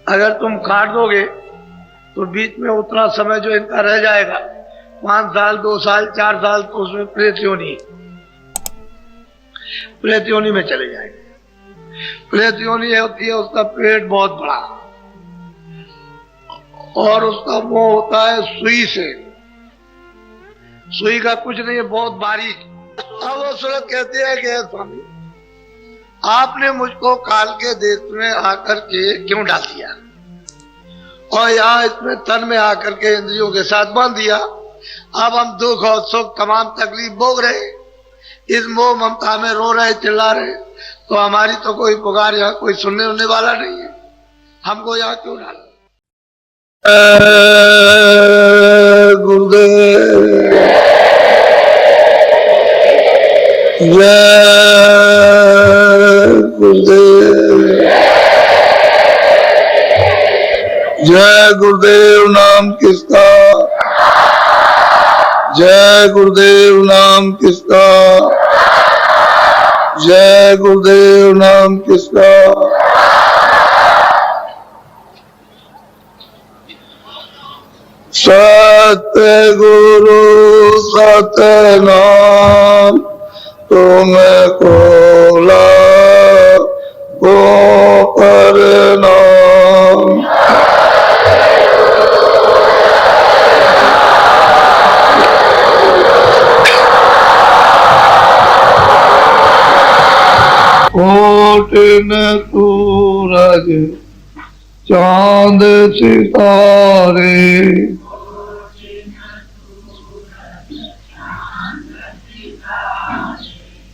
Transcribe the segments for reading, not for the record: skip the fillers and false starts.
अगर तुम काट दोगे तो बीच में उतना समय जो इनका रह जाएगा 5 साल 2 साल 4 साल, तो उसमें प्रेत योनि में चले जाएंगे। प्रेत योनि होती है, उसका पेट बहुत बड़ा और उसका मुंह होता है सुई से। सुई का कुछ नहीं है, बहुत बारीक। अब वो सूरत कहते हैं कि स्वामी आपने मुझको काल के देश में आकर के क्यों डाल दिया और यहाँ इसमें तन में आकर के इंद्रियों के साथ बांध दिया। अब हम दुख और सुख तमाम तकलीफ भोग रहे, इस मोह ममता में रो रहे, चिल्ला रहे, तो हमारी तो कोई पुकार यहाँ कोई सुनने उनने वाला नहीं है, हमको यहाँ क्यों डाला। गुरुदेव जय गुरुदेव, जय गुरुदेव नाम किसका, जय गुरुदेव नाम किसका, जय गुरुदेव नाम किसका। सत्य गुरु सतनाम तुमको लागो प्रणाम। कोटिन सूरज चांद सितारे,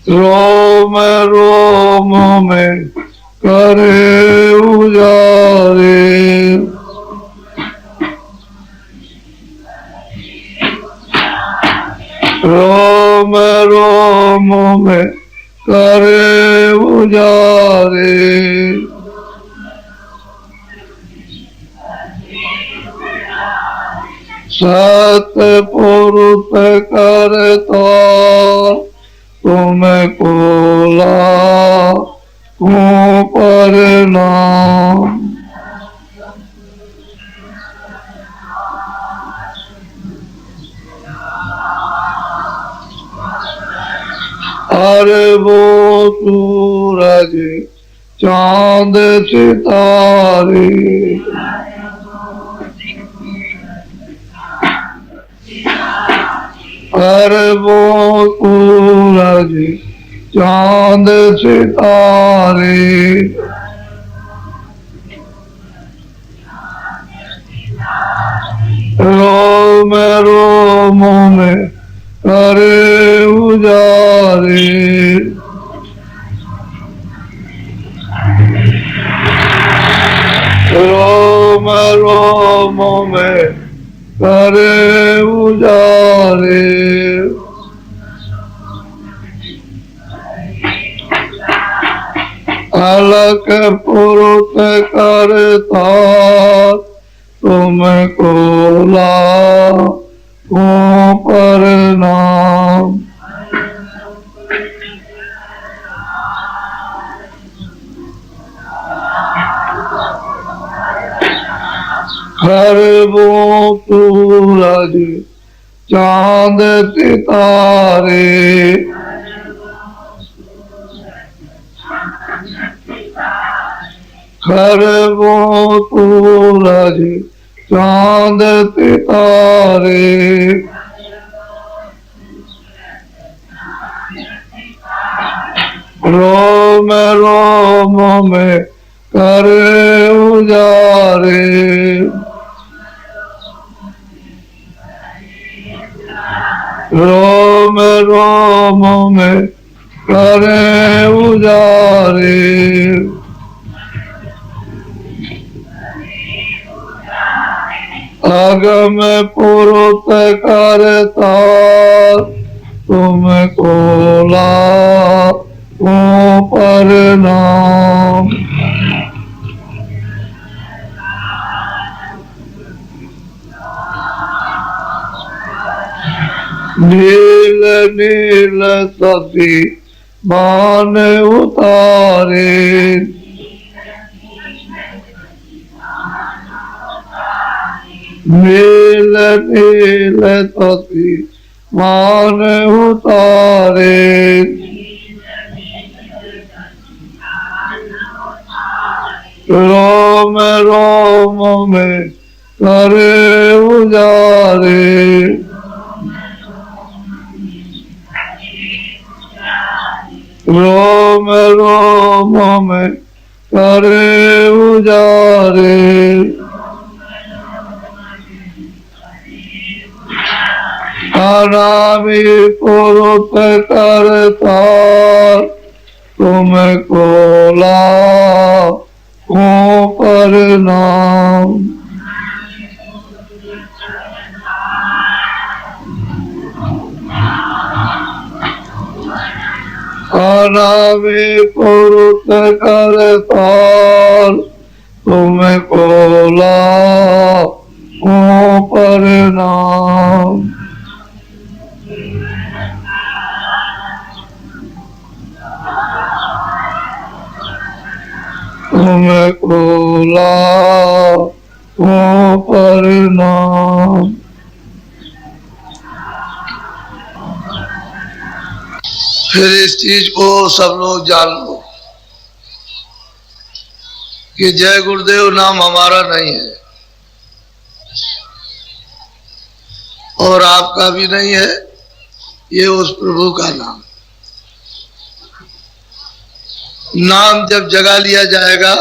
रोम रोम में करे उजारे, रोम रोम में करे उजारे। सतपुरुष करता तुमको लागो प्रणाम। अरे वो सूरज चांद सितारे, अरे वो सूरज चांद सितारे, रोम रोम में करे उजारे, रोम रोम में करे उजारे। अलग पुरुष करता तुमको लागो प्रणाम। हर वो सूरज चांद सितारे, हर वो सूरज चांद सितारे, रोम रोम में करे उजारे, रोम रोम में करे उजारे। अगम पुरुष करता तुमको लागो प्रणाम। नील नील सती मान उतारे, नील नील तोती मान उतारे, रोम रोम में करे उजारे, रोम रोम में करे उजारे, अनामी पुरुष करता तुमको लाखों प्रणाम, अनामी पुरुष करता तुमको लाखों प्रणाम, तुमको लाखों प्रणाम। फिर इस चीज को सब लोग जान लो कि जय गुरुदेव नाम हमारा नहीं है और आपका भी नहीं है, ये उस प्रभु का नाम। नाम जब जगा लिया जाएगा,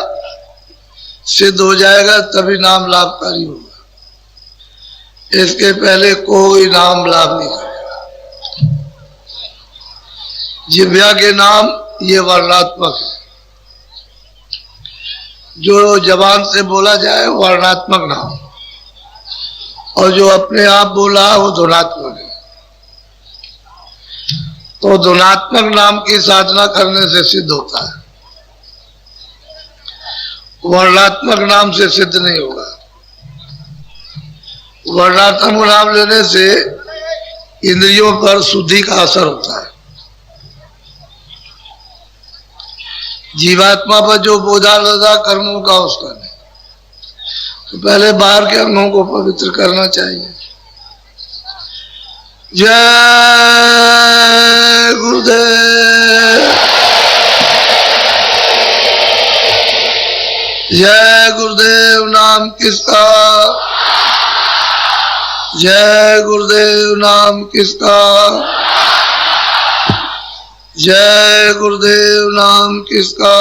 सिद्ध हो जाएगा, तभी नाम लाभकारी होगा। इसके पहले कोई नाम लाभ नहीं करेगा। जिह्वा के नाम ये वर्णात्मक है, जो जबान से बोला जाए वर्णात्मक नाम, और जो अपने आप बोला वो ध्वनात्मक है। तो ध्वनात्मक नाम की साधना करने से सिद्ध होता है, वर्णात्मक नाम से सिद्ध नहीं होगा। वर्णात्मक नाम लेने से इंद्रियों पर शुद्धि का असर होता है। जीवात्मा पर जो बोझा लगा कर्मों का उसका नहीं, तो पहले बाहर के अंगों को पवित्र करना चाहिए। जय गुरुदेव, जय गुरुदेव नाम किसका, जय गुरुदेव नाम किसका, जय गुरुदेव नाम किसका।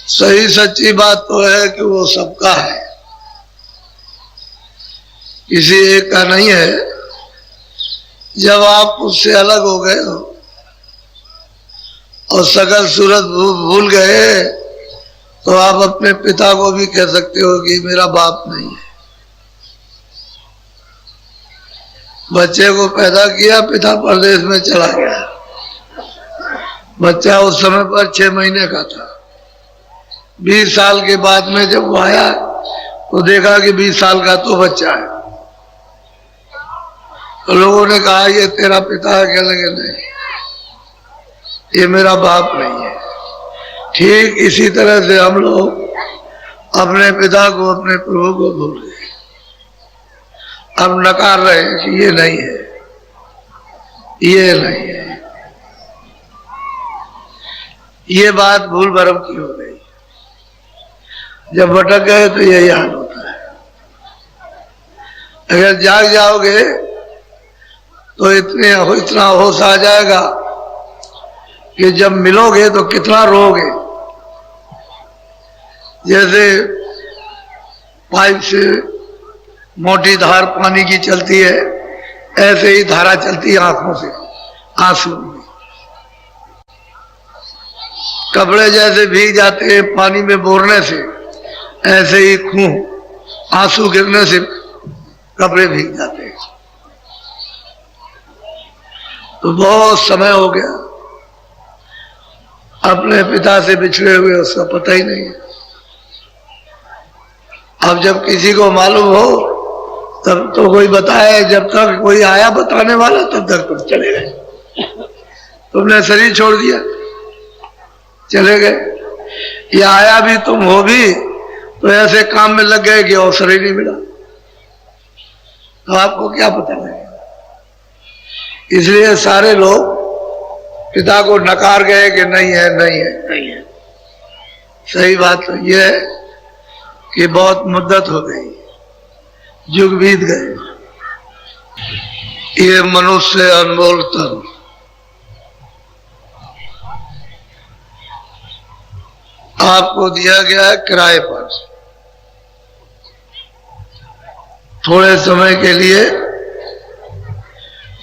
सही सच्ची बात तो है कि वो सबका है, किसी एक का नहीं है। जब आप उससे अलग हो गए हो और सकल सूरत भूल गए, तो आप अपने पिता को भी कह सकते हो कि मेरा बाप नहीं है। बच्चे को पैदा किया, पिता परदेश में चला गया, बच्चा उस समय पर 6 महीने का था। 20 साल के बाद में जब वो आया तो देखा कि 20 साल का तो बच्चा है। तो लोगों ने कहा ये तेरा पिता है, कहने लगे नहीं, ये मेरा बाप नहीं है। ठीक इसी तरह से हम लोग अपने पिता को, अपने प्रभु को भूल गए। अब नकार रहे हैं कि ये नहीं है, ये नहीं है। ये बात भूल भरम की हो गई। जब भटक गए तो यही हाल होता है। अगर जाग जाओगे तो इतना होश आ जाएगा कि जब मिलोगे तो कितना रोगे। जैसे पाइप से मोटी धार पानी की चलती है, ऐसे ही धारा चलती है आंखों से, आंसू में। कपड़े जैसे भीग जाते हैं पानी में बोरने से, ऐसे ही खून आंसू गिरने से कपड़े भीग जाते हैं। तो बहुत समय हो गया अपने पिता से बिछड़े हुए, उसका पता ही नहीं है। अब जब किसी को मालूम हो तब तो कोई बताए, जब तक कोई आया बताने वाला तब तक तुम चले गए, तुमने शरीर छोड़ दिया, चले गए। या आया भी तुम हो भी तो ऐसे काम में लग गए कि अवसर ही नहीं मिला, तो आपको क्या पता लगेगा। इसलिए सारे लोग पिता को नकार गए कि नहीं है नहीं है नहीं है। सही बात तो यह है कि बहुत मुद्दत हो गई, युग बीत गए। ये मनुष्य अनमोल तन आपको दिया गया है किराए पर, थोड़े समय के लिए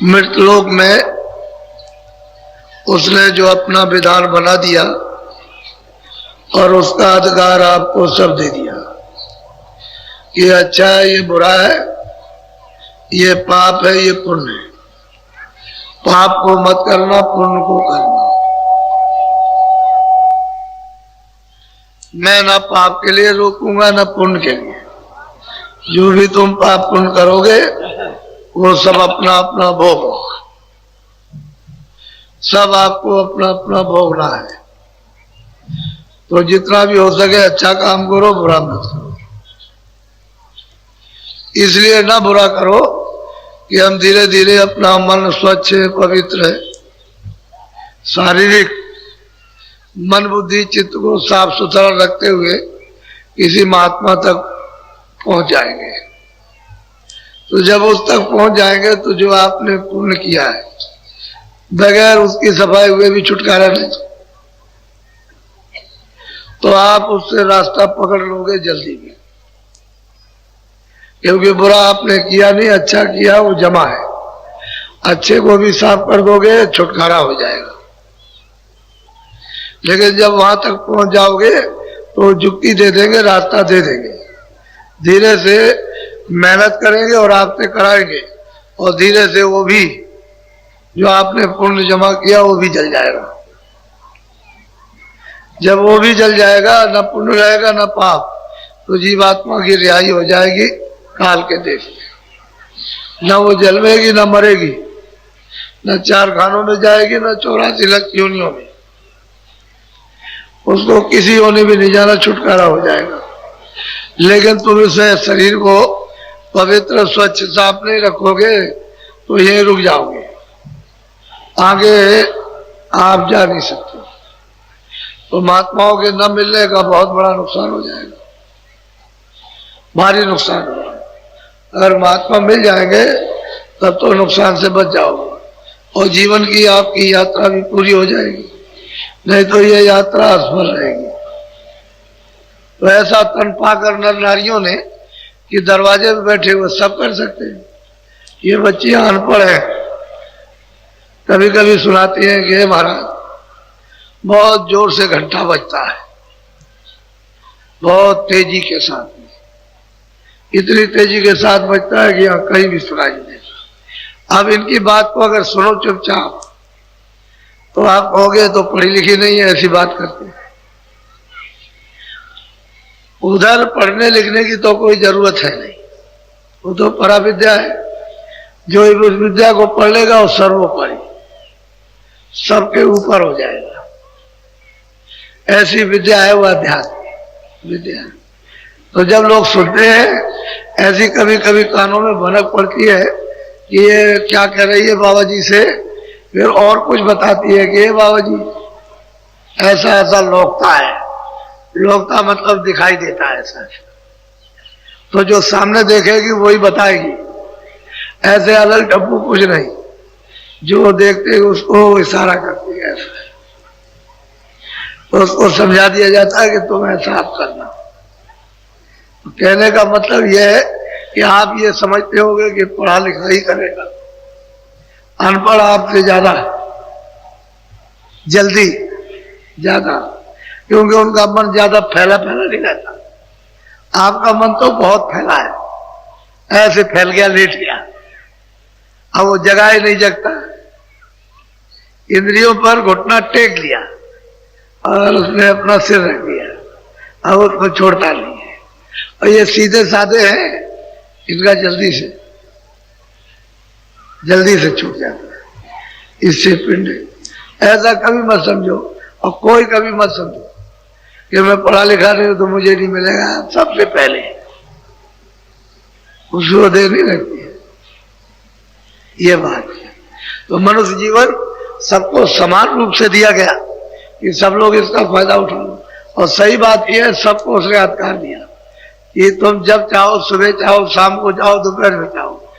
मृतलोक में उसने जो अपना विधान बना दिया और उसका अधिकार आपको सब दे दिया। ये अच्छा है, ये बुरा है, ये पाप है, ये पुण्य है। पाप को मत करना, पुण्य को करना। मैं ना पाप के लिए रोकूंगा ना पुण्य के लिए। जो भी तुम पाप पुण्य करोगे वो सब अपना अपना भोग होगा, सब आपको अपना अपना भोगना है। तो जितना भी हो सके अच्छा काम करो, बुरा मत करो। इसलिए ना बुरा करो कि हम धीरे धीरे अपना मन स्वच्छ पवित्र है, शारीरिक मन बुद्धि चित्त को साफ सुथरा रखते हुए किसी महात्मा तक पहुंच जाएंगे। तो जब उस तक पहुंच जाएंगे तो जो आपने पुण्य किया है बगैर उसकी सफाई हुए भी छुटकारा नहीं, तो आप उससे रास्ता पकड़ लोगे जल्दी में, क्योंकि बुरा आपने किया नहीं, अच्छा किया वो जमा है। अच्छे को भी साफ कर दोगे छुटकारा हो जाएगा। लेकिन जब वहां तक पहुंच जाओगे तो जुक्ति दे देंगे, रास्ता दे देंगे, धीरे से मेहनत करेंगे और आपसे कराएंगे, और धीरे से वो भी जो आपने पुण्य जमा किया वो भी जल जाएगा। जब वो भी जल जाएगा, न पुण्य रहेगा न पाप, तो जीवात्मा की रिहाई हो जाएगी काल के देश में। न वो जलवेगी न मरेगी, न चार खानों में जाएगी न 84 लाख योनियों में। उसको किसी होने भी नहीं जाना, छुटकारा हो जाएगा। लेकिन तुम इसे शरीर को पवित्र स्वच्छ साफ नहीं रखोगे तो यहीं रुक जाओगे, आगे आप जा नहीं सकते। तो महात्माओं के न मिलने का बहुत बड़ा नुकसान हो जाएगा, भारी नुकसान होगा। अगर महात्मा मिल जाएंगे तब तो नुकसान से बच जाओगे और जीवन की आपकी यात्रा भी पूरी हो जाएगी, नहीं तो ये यात्रा असफल रहेगी। तो ऐसा तन पाकर नर नारियों ने कि दरवाजे पे बैठे हुए सब कर सकते हैं। ये बच्चियां अनपढ़ हैं, कभी कभी सुनाती हैं कि महाराज बहुत जोर से घंटा बजता है, बहुत तेजी के साथ में, इतनी तेजी के साथ बजता है कि यहाँ कहीं भी सुनाई नहीं देता। अब इनकी बात को अगर सुनो चुपचाप तो आप कहोगे तो पढ़ी लिखी नहीं है, ऐसी बात करते हैं। उधर पढ़ने लिखने की तो कोई जरूरत है नहीं, वो तो परा विद्या है। जो उस विद्या को पढ़ लेगा वो सर्वोपरि, सबके ऊपर हो जाएगा। ऐसी विद्या है वो अध्यात्म विद्या। तो जब लोग सुनते हैं ऐसी कभी कभी कानों में भनक पड़ती है कि ये क्या कह रही है बाबा जी से, फिर और कुछ बताती है कि बाबा जी ऐसा ऐसा लोकता है। लोकता मतलब दिखाई देता है ऐसा, तो जो सामने देखेगी वही बताएगी, ऐसे अलग डब्बू कुछ नहीं, जो देखते हैं उसको इशारा करती है ऐसा। तो उसको समझा दिया जाता है कि तुम ऐसा आप करना। तो कहने का मतलब यह है कि आप ये समझते होंगे कि पढ़ा लिखा ही करेगा, अनपढ़ आपसे ज्यादा जल्दी ज्यादा, क्योंकि उनका मन ज्यादा फैला फैला नहीं रहता। आपका मन तो बहुत फैला है, ऐसे फैल गया, लेट गया, अब वो जगह ही नहीं जगता। इंद्रियों पर घुटना टेक लिया और उसने अपना सिर रख दिया, अब उसको छोड़ता नहीं है। और ये सीधे साधे हैं, इनका जल्दी से छूट जाता है। इससे पिंड ऐसा कभी मत समझो और कोई कभी मत समझो कि मैं पढ़ा लिखा नहीं हूं तो मुझे नहीं मिलेगा, सबसे पहले उसको देनी लगती है। ये बात है। तो मनुष्य जीवन सबको समान रूप से दिया गया कि सब लोग इसका फायदा उठा लो। और सही बात यह है, सबको उसने अधिकार दिया कि तुम जब चाहो, सुबह चाहो, शाम को चाहो, दोपहर में चाहो।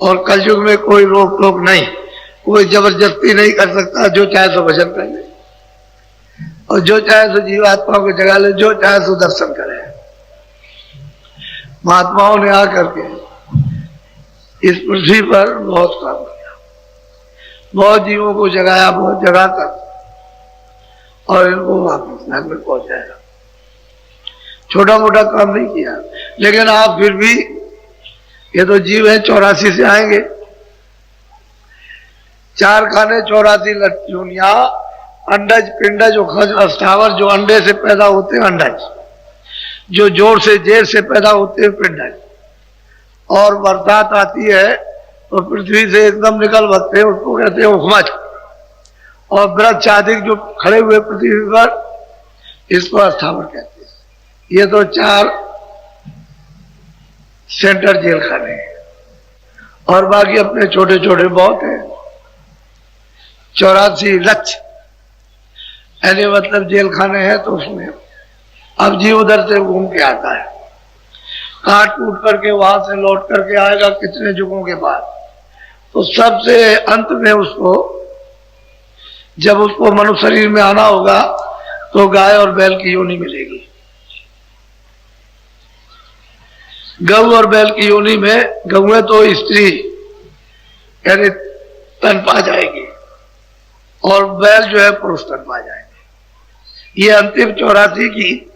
और कलयुग में कोई रोक टोक नहीं, कोई जबरदस्ती नहीं कर सकता। जो चाहे सो भजन कर ले, और जो चाहे सो जीवात्माओं को जगा ले, जो चाहे सो दर्शन करे। महात्माओं ने आकर के इस पृथ्वी पर बहुत काम किया, बहुत जीवों को जगाया, बहुत जगाकर और इनको वापस घर में पहुंचाया। छोटा मोटा काम नहीं किया। लेकिन आप फिर भी, ये तो जीव है, 84 से आएंगे, 4 खाने 84 लट्ठियों, अंडज पिंडज अस्थावर, जो अंडे से पैदा होते हैं अंडज, जो जोड़ से जेर से पैदा होते हैं पिंडज। और बरसात आती है तो पृथ्वी से एकदम निकल बसते हैं, उसको कहते हैं उखमच। और वृक्ष आदि जो खड़े हुए पृथ्वी पर, इसको अस्थावर कहते हैं। ये तो 4 सेंटर जेल खाने हैं, और बाकी अपने छोटे छोटे बहुत हैं। 84 लक्ष्य यानी मतलब जेल खाने हैं। तो उसमें अब जीव उधर से घूम के आता है, काट कूट करके वहां से लौट करके आएगा कितने युगों के बाद। तो सबसे अंत में उसको, जब उसको मनुष्य शरीर में आना होगा, तो गाय और बैल की योनि मिलेगी। गऊ और बैल की योनि में, गऊ तो स्त्री यानी तन पा जाएगी, और बैल जो है पुरुष तन पा जाएंगे। ये अंतिम 84 की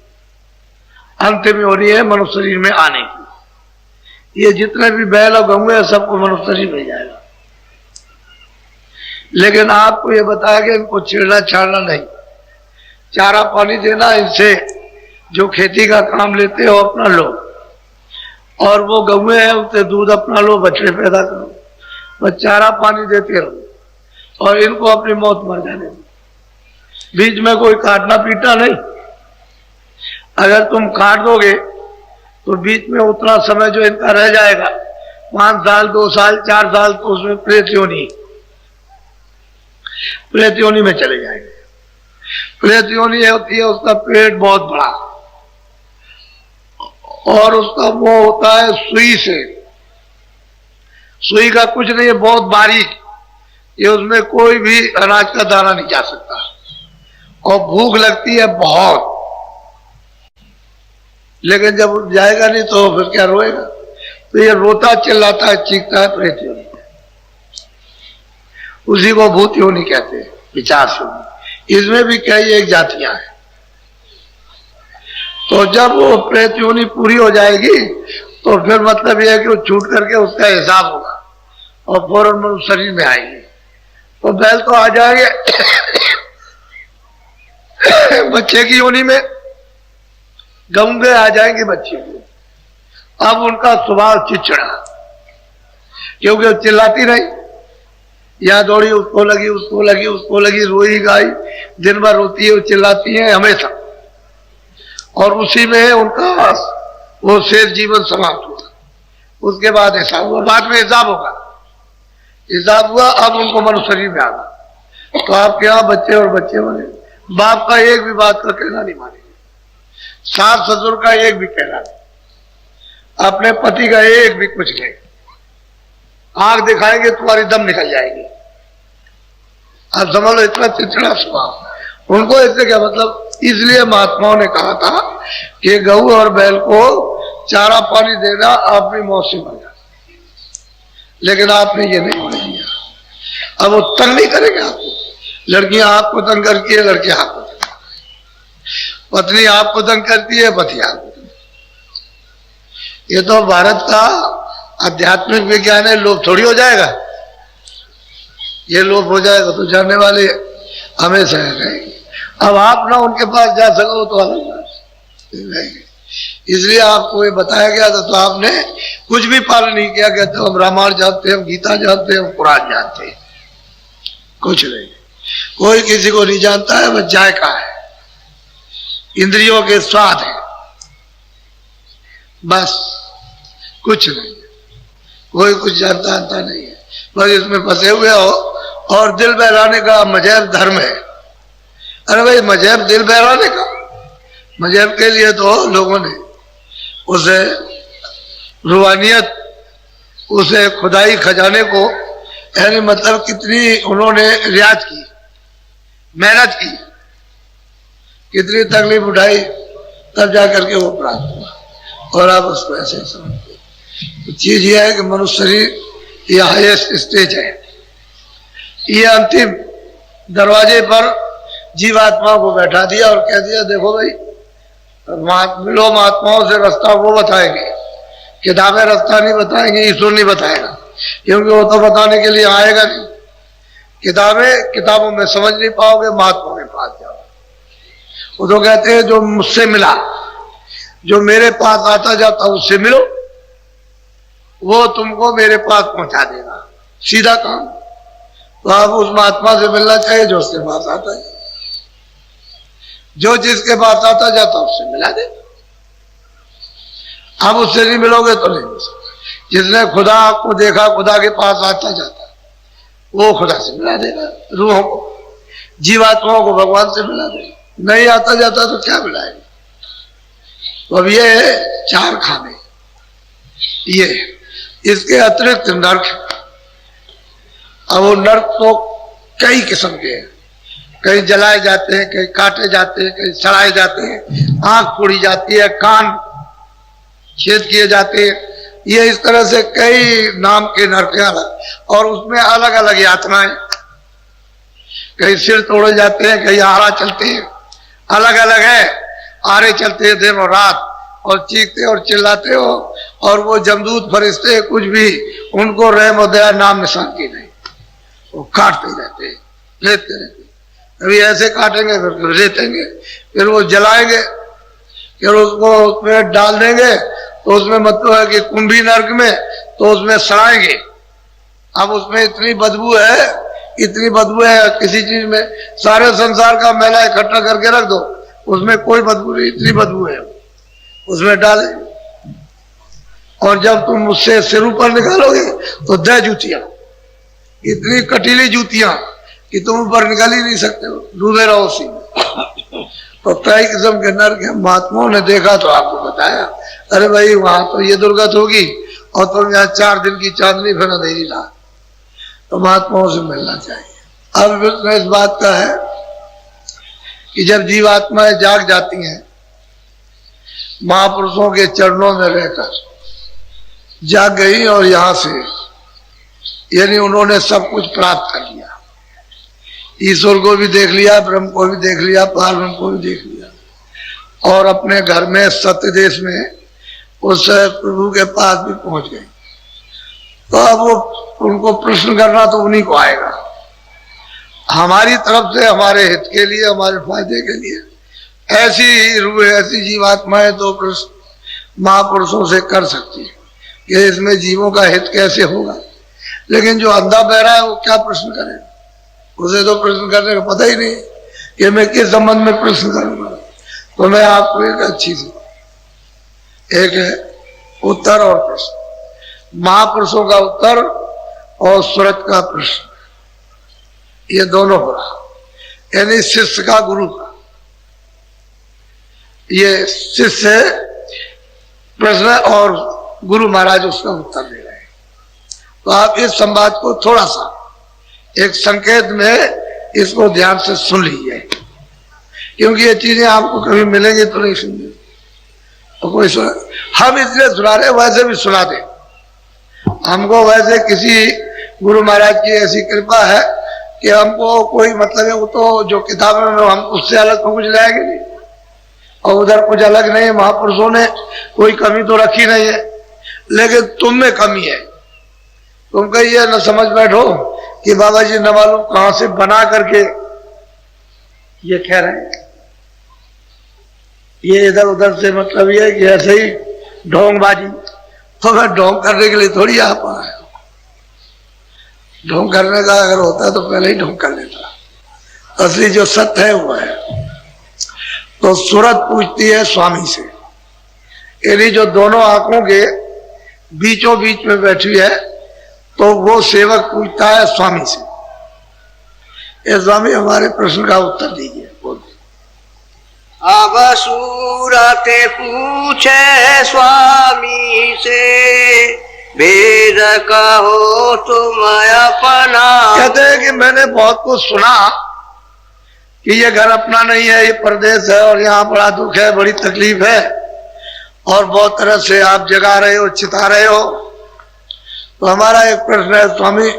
अंतिम योनि है मनुष्य शरीर में आने की। ये जितने भी बैल और गऊ है सबको मनुष्य शरीर में जाएगा। लेकिन आपको ये बताया कि इनको छेड़ना छाड़ना नहीं, चारा पानी देना, इनसे जो खेती का काम लेते हो अपना लो, और वो गऊ है उससे दूध अपना लो, बछड़े पैदा करो, बस चारा पानी देते रहो, और इनको अपनी मौत मर जाने दो। बीच में कोई काटना पीटना नहीं। अगर तुम काट दोगे तो बीच में उतना समय जो इनका रह जाएगा, 5 साल, 2 साल, 4 साल, तो उसमें प्रेत योनि में चले जाएंगे। प्रेत योनि होती है, उसका पेट बहुत बड़ा, और उसका वो होता है सुई से। सुई का कुछ नहीं है, बहुत बारीक, ये उसमें कोई भी अनाज का दाना नहीं जा सकता। और भूख लगती है बहुत, लेकिन जब जाएगा नहीं तो फिर क्या रोएगा। तो ये रोता चिल्लाता है, चीखता है, प्रेत योनि। उसी को भूत योनि कहते हैं, विचार योनि। इसमें भी कई एक जातियां हैं। तो जब वो प्रेत योनि पूरी हो जाएगी तो फिर मतलब यह है कि वो छूट करके उसका हिसाब होगा और फौरन मनुष्य शरीर में आएंगे। तो बैल तो आ जाएंगे बच्चे की योनि में, गंगे आ जाएंगे बच्चे को। अब उनका स्वभाव चिड़चिड़ा, क्योंकि वो चिल्लाती नहीं, या दौड़ी, उसको लगी, उसको लगी, उसको लगी, रोई गाय, दिन भर रोती है, वो चिल्लाती है हमेशा, और उसी में है उनका वो शेष जीवन समाप्त हुआ। उसके बाद हिसाब हुआ, बाद में हिसाब होगा। हिसाब हुआ, अब उनको मनुष्य शरीर में आना। तो आपके यहाँ बच्चे और बच्चे बने, बाप का एक भी बात का कहना नहीं मानेंगे, सास ससुर का एक भी कहना नहीं, अपने पति का एक भी कुछ नहीं। आंख दिखाएंगे तुम्हारी दम निकल जाएगी। आप समझ लो, इतना चिड़चिड़ा स्वभाव उनको। इससे क्या मतलब, इसलिए महात्माओं ने कहा था कि गऊ और बैल को चारा पानी देना अपनी मौत से मर जाए, लेकिन आपने ये नहीं होने दिया। अब वो तंग नहीं करेंगे आपको। लड़कियां आपको तंग करती है, लड़के आपको तंग करते हैं, पत्नी आपको तंग करती है, पति आपको तंग करती है। ये तो भारत का आध्यात्मिक विज्ञान है, लोभ थोड़ी हो जाएगा। ये लोभ हो जाएगा तो जानने वाले हमेशा रहेंगे। अब आप ना उनके पास जा सको तो अलग बात रहेगी। इसलिए आपको ये बताया गया था, तो आपने कुछ भी पालन नहीं किया। कहते हम रामायण जानते हैं, हम गीता जानते हैं, हम कुरान जानते हैं, कुछ नहीं। कोई किसी को नहीं जानता है, बस जायका है। इंद्रियों के स्वाद है, बस कुछ नहीं। कोई कुछ जानता नहीं है, बस इसमें फंसे हुए हो। और दिल बहलाने का मजहब धर्म है। अरे भाई मजहब दिल बहलाने का, मजहब के लिए तो लोगों ने उसे रूहानियत, उसे खुदाई खजाने को, यानी मतलब कितनी उन्होंने रियाज की, मेहनत की, कितनी तकलीफ उठाई, तब जाकर के वो प्राप्त हुआ। और आप उसको ऐसे समझते। तो चीज यह है कि मनुष्य शरीर ये हाईएस्ट स्टेज है, ये अंतिम दरवाजे पर जीवात्मा को बैठा दिया और कह दिया देखो भाई मिलो महात्माओं से, रास्ता वो बताएंगे, किताबें रास्ता नहीं बताएंगे, ईश्वर नहीं बताएगा, क्योंकि वो तो बताने के लिए आएगा नहीं। किताबों में समझ नहीं पाओगे, महात्मा के पास जाओ। वो तो कहते हैं जो मुझसे मिला, जो मेरे पास आता जाता उससे मिलो, वो तुमको मेरे पास पहुंचा देगा, सीधा काम। तो आप उस महात्मा से मिलना चाहिए जो उसके पास आता है, जो जिसके पास आता जाता उससे मिला दे। आप उससे नहीं मिलोगे तो नहीं मिल सकते। जिसने खुदा को देखा, खुदा के पास आता जाता, वो खुदा से मिला देगा। रूहों को, जीवात्माओं को भगवान से मिला देगा। नहीं आता जाता तो क्या मिलाएगा? तो अब ये चार खाने, ये इसके अतिरिक्त नर्क। अब वो नर्क तो कई किस्म के हैं, कहीं जलाए जाते हैं, कहीं काटे जाते हैं, कहीं सड़ाए जाते हैं, आंख फोड़ी जाती है, कान छेद किए जाते हैं। ये इस तरह से कई नाम के नरक हैं अलग, और उसमें अलग अलग यातनाएं, कहीं सिर तोड़े जाते हैं, कहीं आरा चलते हैं, अलग अलग है। आरे चलते हैं दिन और रात, और चीखते और चिल्लाते हो, और वो जमदूत फरिश्ते कुछ भी उनको रहम और दया नाम निशान की नहीं, वो काटते रहते हैं, रेतते रहते। कभी ऐसे काटेंगे, फिर रेतेंगे, फिर वो जलाएंगे, फिर उसको उसमें डाल देंगे, तो उसमें मतलब है कि कुंभी नर्क में, तो उसमें सड़ाएंगे। अब उसमें इतनी बदबू है, इतनी बदबू है किसी चीज में, सारे संसार का मैला इकट्ठा करके रख दो, उसमें कोई बदबू नहीं, इतनी बदबू है। उसमें डाले, और जब तुम उससे सिर ऊपर निकालोगे तो 10 जूतियां, इतनी कटीली जूतियां कि तुम ऊपर निकाल ही नहीं सकते हो, डूबे रहो उसी में। तो कई किस्म के नर्क है। महात्माओं ने देखा तो आपको बताया, अरे भाई वहां तो ये दुर्गत होगी, और तुम यहाँ 4 दिन की चांदनी फिर अंधेरी रात। तो महात्माओं से मिलना चाहिए। अब इसमें इस बात का है कि जब जीवात्माएं जाग जाती हैं, महापुरुषों के चरणों में रहकर जाग गई, और यहां से यानी उन्होंने सब कुछ प्राप्त कर लिया, ईश्वर को भी देख लिया, ब्रह्म को भी देख लिया, पार ब्रह्म को भी देख लिया, और अपने घर में सत्य देश में उस प्रभु के पास भी पहुंच गए। तो अब वो उनको प्रश्न करना तो उन्हीं को आएगा, हमारी तरफ से, हमारे हित के लिए, हमारे फायदे के लिए। ऐसी रूह, ऐसी जीवात्माएं तो प्रश्न महापुरुषों से कर सकती है कि इसमें जीवों का हित कैसे होगा। लेकिन जो अंधा बहरा है वो क्या प्रश्न करेगा? उसे तो प्रश्न करने का पता ही नहीं कि मैं किस संबंध में प्रश्न करूंगा। तो मैं आपको एक अच्छी सी, एक है उत्तर और प्रश्न, महापुरुषों का उत्तर और सुरत का प्रश्न, ये दोनों हो रहा। यानी शिष्य का गुरु का, ये शिष्य प्रश्न और गुरु महाराज उसका उत्तर दे रहे हैं। तो आप इस संवाद को थोड़ा सा एक संकेत में इसको ध्यान से सुन लीजिए, क्योंकि ये चीजें आपको कभी मिलेंगी तो नहीं सुनिए। तो कोई सुना, हम इसलिए सुना रहे, वैसे भी सुना दे हमको। वैसे किसी गुरु महाराज की ऐसी कृपा है कि हमको कोई मतलब है, वो तो जो किताबों में हम उससे अलग तो कुछ लाएंगे नहीं, और उधर कुछ अलग नहीं है। महापुरुषों ने कोई कमी तो रखी नहीं है, लेकिन तुम में कमी है। तुम कहीं ये न समझ बैठो कि बाबा जी न मालूम कहां से बना करके ये कह रहे हैं, ये इधर उधर से मतलब ये कि ऐसे ही ढोंगबाजी। तो मैं ढोंग करने के लिए थोड़ी आ पाया, ढोंग करने का अगर होता तो पहले ही ढोंग कर लेता। असली जो सत्य है वो है। तो सूरत पूछती है स्वामी से, यानी जो दोनों आंखों के बीचों बीच में बैठी है, तो वो सेवक पूछता है स्वामी से, ये स्वामी हमारे प्रश्न का उत्तर दीजिए। अब सूरत पूछे स्वामी से, वेद कहो तुम अपना। कहते हैं कि मैंने बहुत कुछ सुना कि ये घर अपना नहीं है, ये परदेश है और यहाँ बड़ा दुख है, बड़ी तकलीफ है और बहुत तरह से आप जगा रहे हो, चिता रहे हो। तो हमारा एक प्रश्न है स्वामी,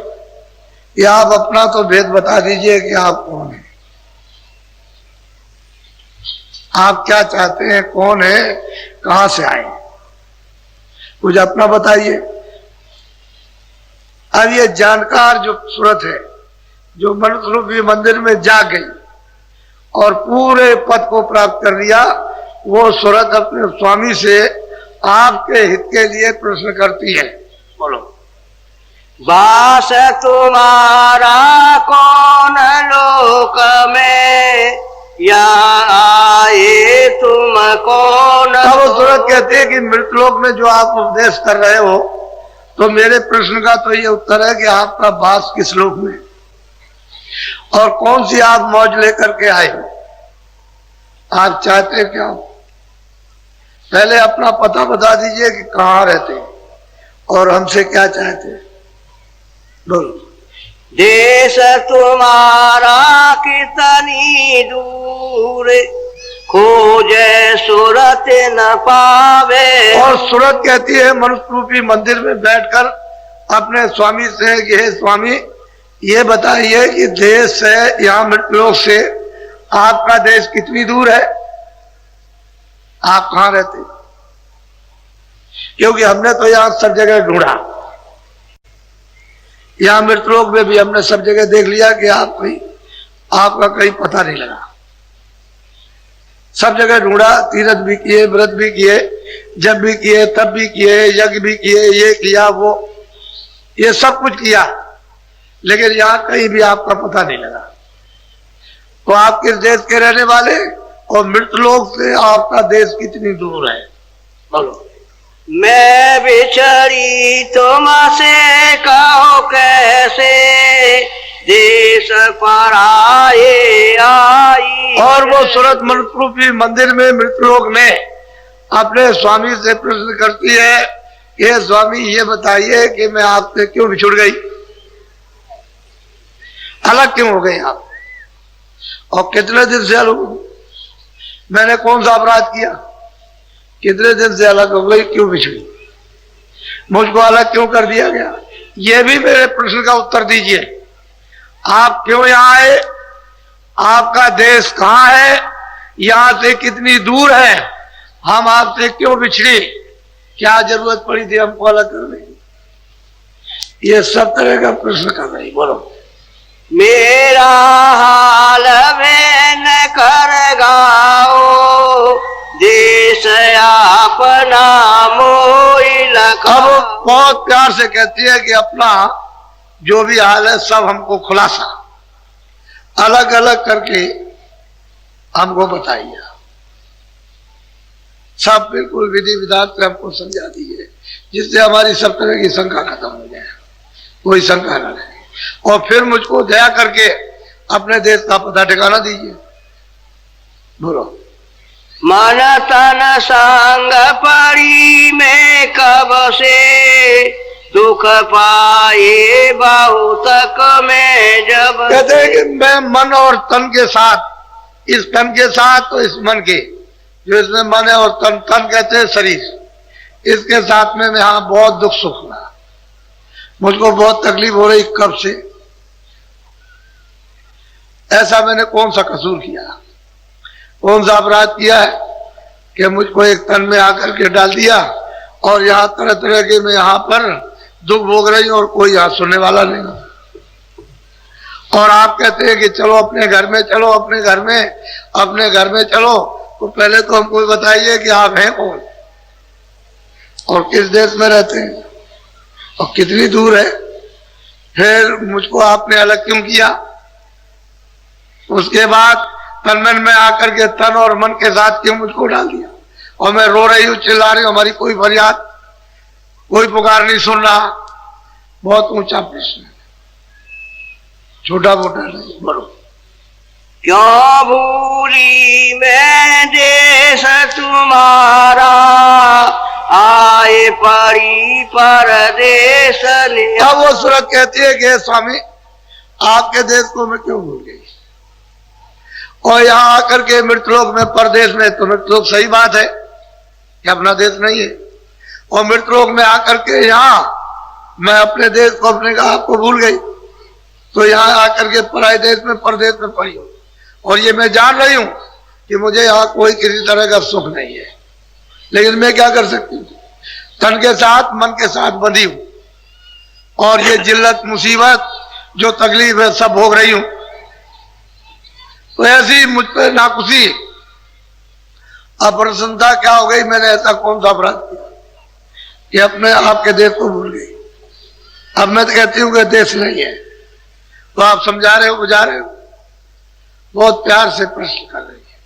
ये आप अपना तो भेद बता दीजिए कि आप कौन है, आप क्या चाहते हैं, कौन है, कहां से आए, कुछ अपना बताइए। अब ये जानकार जो सूरत है, जो मनुष्य रूपी मंदिर में जा गई और पूरे पद को प्राप्त कर लिया, वो सूरत अपने स्वामी से आपके हित के लिए प्रश्न करती है। बोलो। वास तुम्हारा कौन लोक में, या आए तुम कौन। तब सूरत कहते हैं कि मृतलोक में जो आप उपदेश कर रहे हो, तो मेरे प्रश्न का तो ये उत्तर है कि आपका वास किस लोक में और कौन सी आप मौज लेकर के आए हो, आप चाहते क्या हो। पहले अपना पता बता दीजिए कि कहाँ रहते हैं और हमसे क्या चाहते हैं। बोलो। देश तुम्हारा कितनी दूर, खोजे सूरत न पावे। और सूरत कहती है मनुष्य रूपी मंदिर में बैठकर अपने स्वामी से, ये स्वामी ये बताइए कि देश से, यहाँ मृतलोक से आपका देश कितनी दूर है, आप कहाँ रहते, क्योंकि हमने तो यहाँ सब जगह ढूंढा, यहाँ मृतलोक में भी हमने सब जगह देख लिया कि आप कहीं, आपका कहीं पता नहीं लगा। सब जगह ढूंढा, तीर्थ भी किए, व्रत भी किए, जब भी किए, तब भी किए, यज्ञ भी किए, ये किया, वो, ये सब कुछ किया, लेकिन यहाँ कहीं भी आपका पता नहीं लगा। तो आप किस देश के रहने वाले और मृतलोक से आपका देश कितनी दूर है। बोलो। मैं बिछड़ी तुमसे कहो कैसे, देश पर आए आई। और वो सूरत मनुष्य रूपी मंदिर में मृतलोक में अपने स्वामी से प्रश्न करती है, ये स्वामी ये बताइए कि मैं आपसे क्यों बिछुड़ गई, अलग क्यों हो गई आप, और कितने दिन से अलग हो, मैंने कौन सा अपराध किया, कितने दिन से अलग हो गई, क्यों बिछड़ी, मुझको अलग क्यों कर दिया गया। ये भी मेरे प्रश्न का उत्तर दीजिए। आप क्यों यहाँ आए, आपका देश कहाँ है, यहाँ से कितनी दूर है, हम आपसे क्यों बिछड़े, क्या जरूरत पड़ी थी हमको अलग करने की। ये सब तरह का प्रश्न कर रही। बोलो। मेरा हाल में न कर गाओ, देश अपना मोई लखा। अब बहुत प्यार से कहती है कि अपना जो भी हाल है सब हमको खुलासा अलग अलग करके हमको बताइए, सब बिल्कुल विधि विधान से हमको समझा दीजिए, जिससे हमारी सब तरह की शंका खत्म हो जाए, कोई शंका न रहे। और फिर मुझको दया करके अपने देश का पता ठिकाना दीजिए। बोलो। मन तन संग पड़ी में कब से, दुख पाए बहुतक में जब। कहते हैं कि मैं मन और तन के साथ, इस तन के साथ तो इस मन के, जो इसमें मन है और तन, तन कहते हैं शरीर, इसके साथ में मैं यहाँ बहुत दुख सुख रहा, मुझको बहुत तकलीफ हो रही कब से। ऐसा मैंने कौन सा कसूर किया, कौन सा अपराध किया है कि मुझको एक तन में आकर के डाल दिया और यहाँ तरह तरह के मैं यहाँ पर दुख भोग रही हूँ और कोई यहाँ सुनने वाला नहीं। और आप कहते हैं कि चलो अपने घर में, चलो अपने घर में, अपने घर में चलो, तो पहले तो हमको बताइए कि आप हैं कौन और किस देश में रहते हैं और कितनी दूर है, फिर मुझको आपने अलग क्यों किया। उसके बाद तन मन में आकर के तन और मन के साथ क्यों मुझको डाल दिया? और मैं रो रही हूँ, चिल्ला रही हूँ, हमारी कोई फरियाद, कोई पुकार नहीं सुन रहा। बहुत ऊंचा प्रश्न है, छोटा मोटा नहीं। बोलो। क्यों भूली मैं देश तुम्हारा, आए परी परदेश ने। अब वो सूरत कहती है कि स्वामी आपके देश को मैं क्यों भूल गई, और यहाँ आकर के मृतलोक में, परदेश में, तो मृतलोक सही बात है कि अपना देश नहीं है, और मृतलोक में आकर के यहाँ मैं अपने देश को, अपने का आपको भूल गई, तो यहाँ आकर के पराये देश में, परदेश में पड़ी हूँ। और ये मैं जान रही हूँ कि मुझे यहाँ कोई किसी तरह का सुख नहीं है, लेकिन मैं क्या कर सकती हूँ? तन के साथ मन के साथ बंधी हूँ, और ये जिल्लत मुसीबत जो तकलीफ है सब भोग रही हूँ। तो ऐसी मुझ पर नाखुशी, अप्रसन्नता क्या हो गई? मैंने ऐसा कौन सा अपराध किया कि अपने आपके देश को भूल गई? अब मैं तो कहती हूँ कि देश नहीं है, तो आप समझा रहे हो, बुझा रहे हो, बहुत प्यार से प्रश्न कर रही है।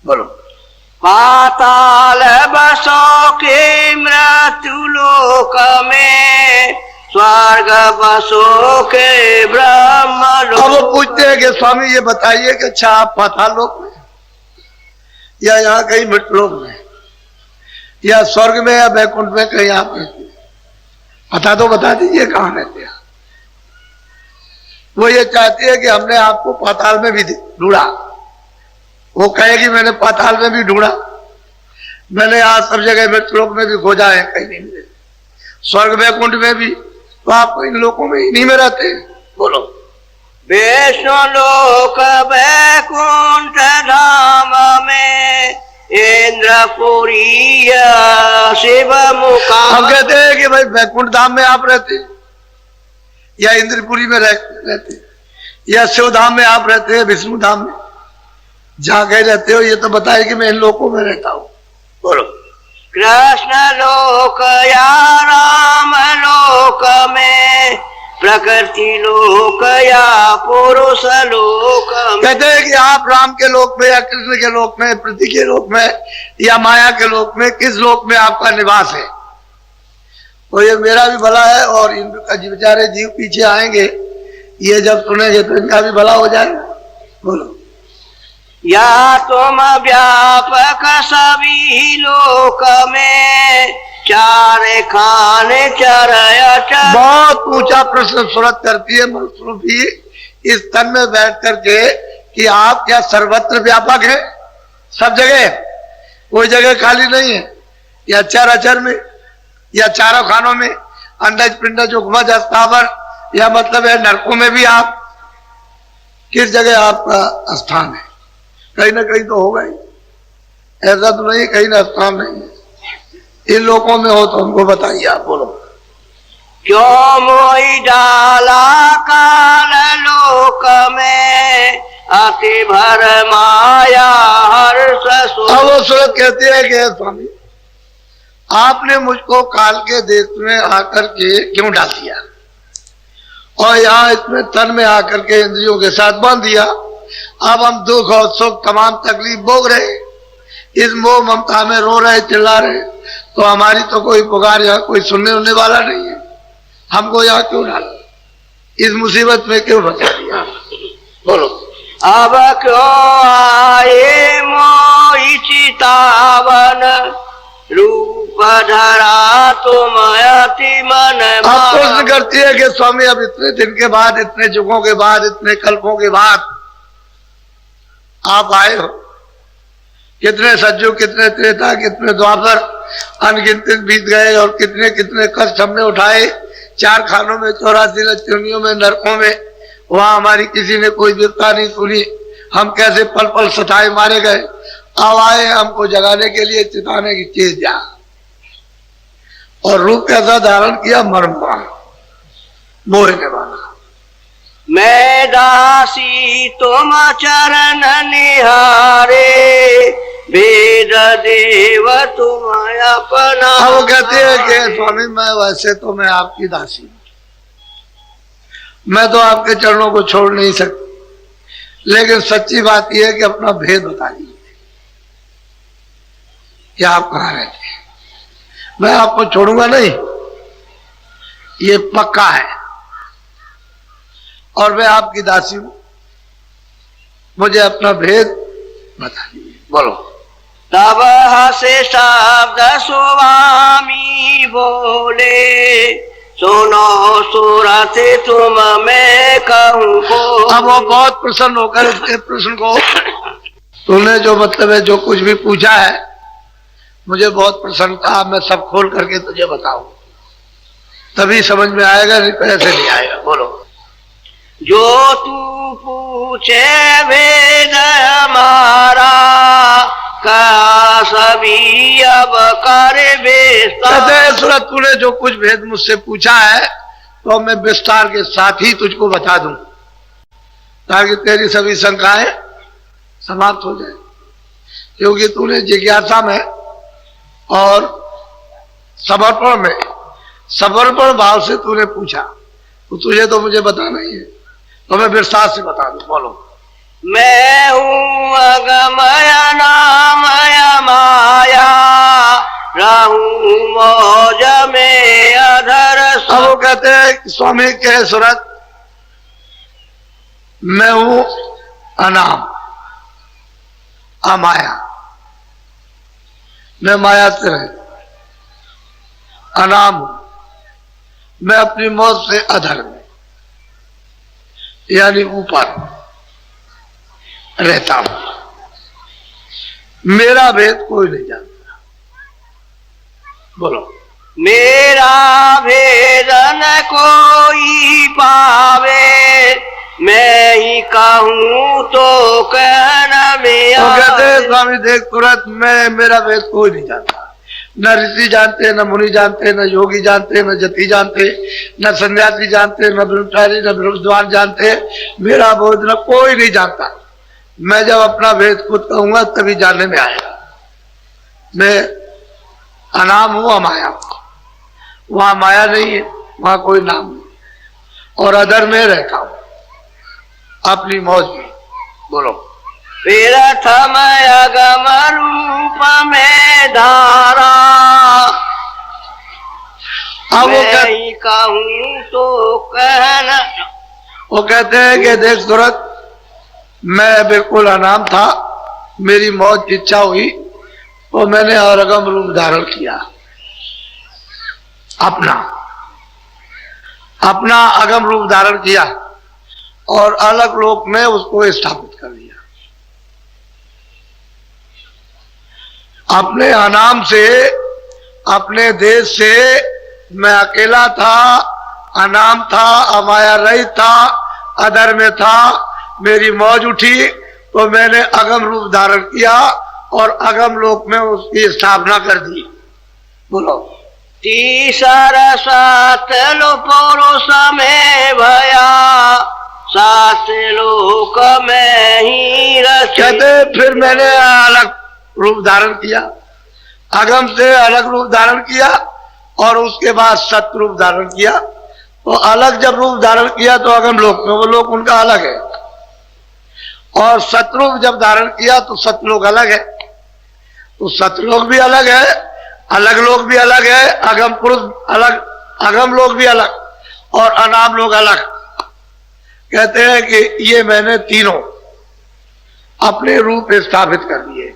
बोलो। पाताल बसों के मृत्यु लोक में, स्वर्ग बसों के ब्रह्म लोक। अब वो पूछते हैं कि स्वामी ये बताइए कि अच्छा आप पाताल लोक में, या यहाँ कहीं मृतलोक में, या स्वर्ग में, या बैकुंठ में कहीं आप रहते हैं? पता तो बता दीजिए कहाँ रहते हैं। वो ये चाहती है कि हमने आपको पाताल में भी ढूंढा। वो कहेगी मैंने पाताल में भी ढूंढा, मैंने आज सब जगह मृतलोक में भी खोजा है, कहीं नहीं मिले, स्वर्ग बैकुंठ में भी, तो आप इन लोकों में इन्हीं में रहते हैं। बोलो। विष्णु लोक बैकुंठ धाम में, इंद्रपुरी शिव मुका। हम कहते हैं कि भाई बैकुंठ धाम में आप रहते हैं, या इंद्रपुरी में रहते हैं, या शिव धाम में आप रहते हैं, विष्णु धाम में, जहां कहीं रहते हो ये तो बताए कि मैं इन लोकों में रहता हूं। बोलो। कृष्ण लोक या राम लोक में, प्रकृति लोक या पुरुष लोक में। कहते हैं कि आप राम के लोक में, या कृष्ण के लोक में, प्रति के लोक में, या माया के लोक में, किस लोक में आपका निवास है? तो ये मेरा भी भला है, और इनका बेचारे जीव पीछे आएंगे, ये जब सुनेंगे तो इनका भी भला हो जाएगा। बोलो। या तुम व्यापक सभी लोक में, चार खाने चरया चर। बहुत ऊंचा प्रश्न सूरत करती है मरूफी इस तन में बैठ करके कि आप क्या सर्वत्र व्यापक है? सब जगह, कोई जगह खाली नहीं है, या चर अचर में, या चारों खानों में, अंडज पिंडज उगमज अस्तावर, या मतलब है नरकों में भी आप, किस जगह आपका स्थान है? कहीं ना कहीं तो होगा ही, ऐसा तो नहीं कहीं ना स्थान नहीं है। इन लोगों में हो तो हमको बताइए, आप बोलो। क्यों मोई डाला काल लोक में, अति भर माया हर्ष। अब वो सूरत कहती है कि स्वामी आपने मुझको काल के देश में आकर के क्यों डाल दिया, और यहाँ इसमें तन में आकर के इंद्रियों के साथ बांध दिया। अब हम दुख और सुख तमाम तकलीफ भोग रहे, इस मोह ममता में रो रहे, चिल्ला रहे, तो हमारी तो कोई पुकार यहाँ कोई सुनने उनने वाला नहीं है। हमको यहाँ क्यों डाला, इस मुसीबत में क्यों फंसा दिया? बोलो। अब क्यों आए मोहि चितावन, रूप धरा तुम अति मन। आप प्रश्न करती है कि स्वामी अब इतने दिन के बाद, इतने युगों के बाद, इतने कल्पों के बाद आप आए हो, कितने सज्जुग, कितने त्रेता, कितने द्वापर, अनगिनत बीत गए, और कितने कितने कष्ट हमने उठाए, चार खानों में, 84 लचनियों में, नरकों में, वहां हमारी किसी ने कोई विपदा नहीं सुनी, हम कैसे पल पल सताए मारे गए। अब आए हमको जगाने के लिए, चिताने की चीज जा, और रूप कैसा धारण किया? मर्मवान, मोहने वाला। मैं दासी तुम चरण निहारे, वेद देव तुम अपना। वो कहते हैं कि स्वामी मैं वैसे तो मैं आपकी दासी हूं, मैं तो आपके चरणों को छोड़ नहीं सकती, लेकिन सच्ची बात यह है कि अपना भेद बता दीजिए कि आप कहाँ रहते हैं। मैं आपको छोड़ूंगा नहीं, ये पक्का है। और मैं आपकी दासी हूं, मुझे अपना भेद बता दीजिए। बोलो। तब हसे शब्द स्वामी बोले, सुनो सूरत तुम मैं कहूँ को। अब वो बहुत प्रसन्न होकर इसके प्रश्न को, तूने जो मतलब है जो कुछ भी पूछा है मुझे बहुत प्रसन्नता, मैं सब खोल करके तुझे बताऊं, तभी समझ में आएगा, नहीं तो ऐसे नहीं आएगा। बोलो। जो तू पूछे वेद हमारा, का सभी अब कर विस्तार। सूरत तूने जो कुछ भेद मुझसे पूछा है तो मैं विस्तार के साथ ही तुझको बता दूं, ताकि तेरी सभी शंकाएं समाप्त हो जाए। क्योंकि तूने जिज्ञासा में और समर्पण में, समर्पण भाव से तूने पूछा, तो तुझे तो मुझे बताना ही है, तो मैं विस्तार से बता दूं। बोलो। मैं हूँ अगमय नामय माया, रहूं मौज में अधर। अब वो कहते हैं स्वामी के सूरत, मैं हूं अनाम अमाया, मैं माया से रहित अनाम हूं, मैं अपनी मौत से अधर में यानी ऊपर रहता हूं, मेरा भेद कोई नहीं जानता। बोलो। मेरा भेद न कोई पावे, मैं ही कहूँ तो कहना में। तो कहते हैं स्वामी देख तुरंत, मैं मेरा भेद कोई नहीं जानता, न ऋषि जानते, न मुनि जानते, न योगी जानते, न जति जानते, न सन्यासी जानते, न ब्रह्मचारी, न ब्रह्मद्वान जानते, मेरा बोध न कोई नहीं जानता। मैं जब अपना भेद खुद कहूंगा तभी जानने में आएगा। मैं अनाम हूं अमाया, वहां माया नहीं है, वहां कोई नाम नहीं, और अधर में रहता हूं अपनी मौज में। बोलो। प्रथम अगम रूप में धारा, अब मैं ही कहूँ तो कहना। वो कहते हैं कि देख सूरत, मैं बिल्कुल अनाम था, मेरी मौत की इच्छा हुई तो मैंने अगम रूप धारण किया, अपना अगम रूप धारण किया और अलग लोक में उसको स्थापित कर दिया। अपने अनाम से, अपने देश से मैं अकेला था, अनाम था, अमाया रहित था, अधर में था, मेरी मौज उठी तो मैंने अगम रूप धारण किया और अगम लोक में उसकी स्थापना कर दी। बोलो। तीसरा सात लो पुरुष में भया, सात लोक में ही रची। कहते फिर मैंने अलग रूप धारण किया, अगम से अलग रूप धारण किया और उसके बाद सत रूप धारण किया। तो अलग जब रूप धारण किया तो अगम लोक में, वो लोक उनका अलग है, और सतरूप जब धारण किया तो सतलोक अलग है। तो सतलोक भी अलग है, अलग लोक भी अलग है, अगम पुरुष अलग, अगम लोक भी अलग और अनाम लोक अलग। कहते हैं कि ये मैंने तीनों अपने रूप स्थापित कर दिए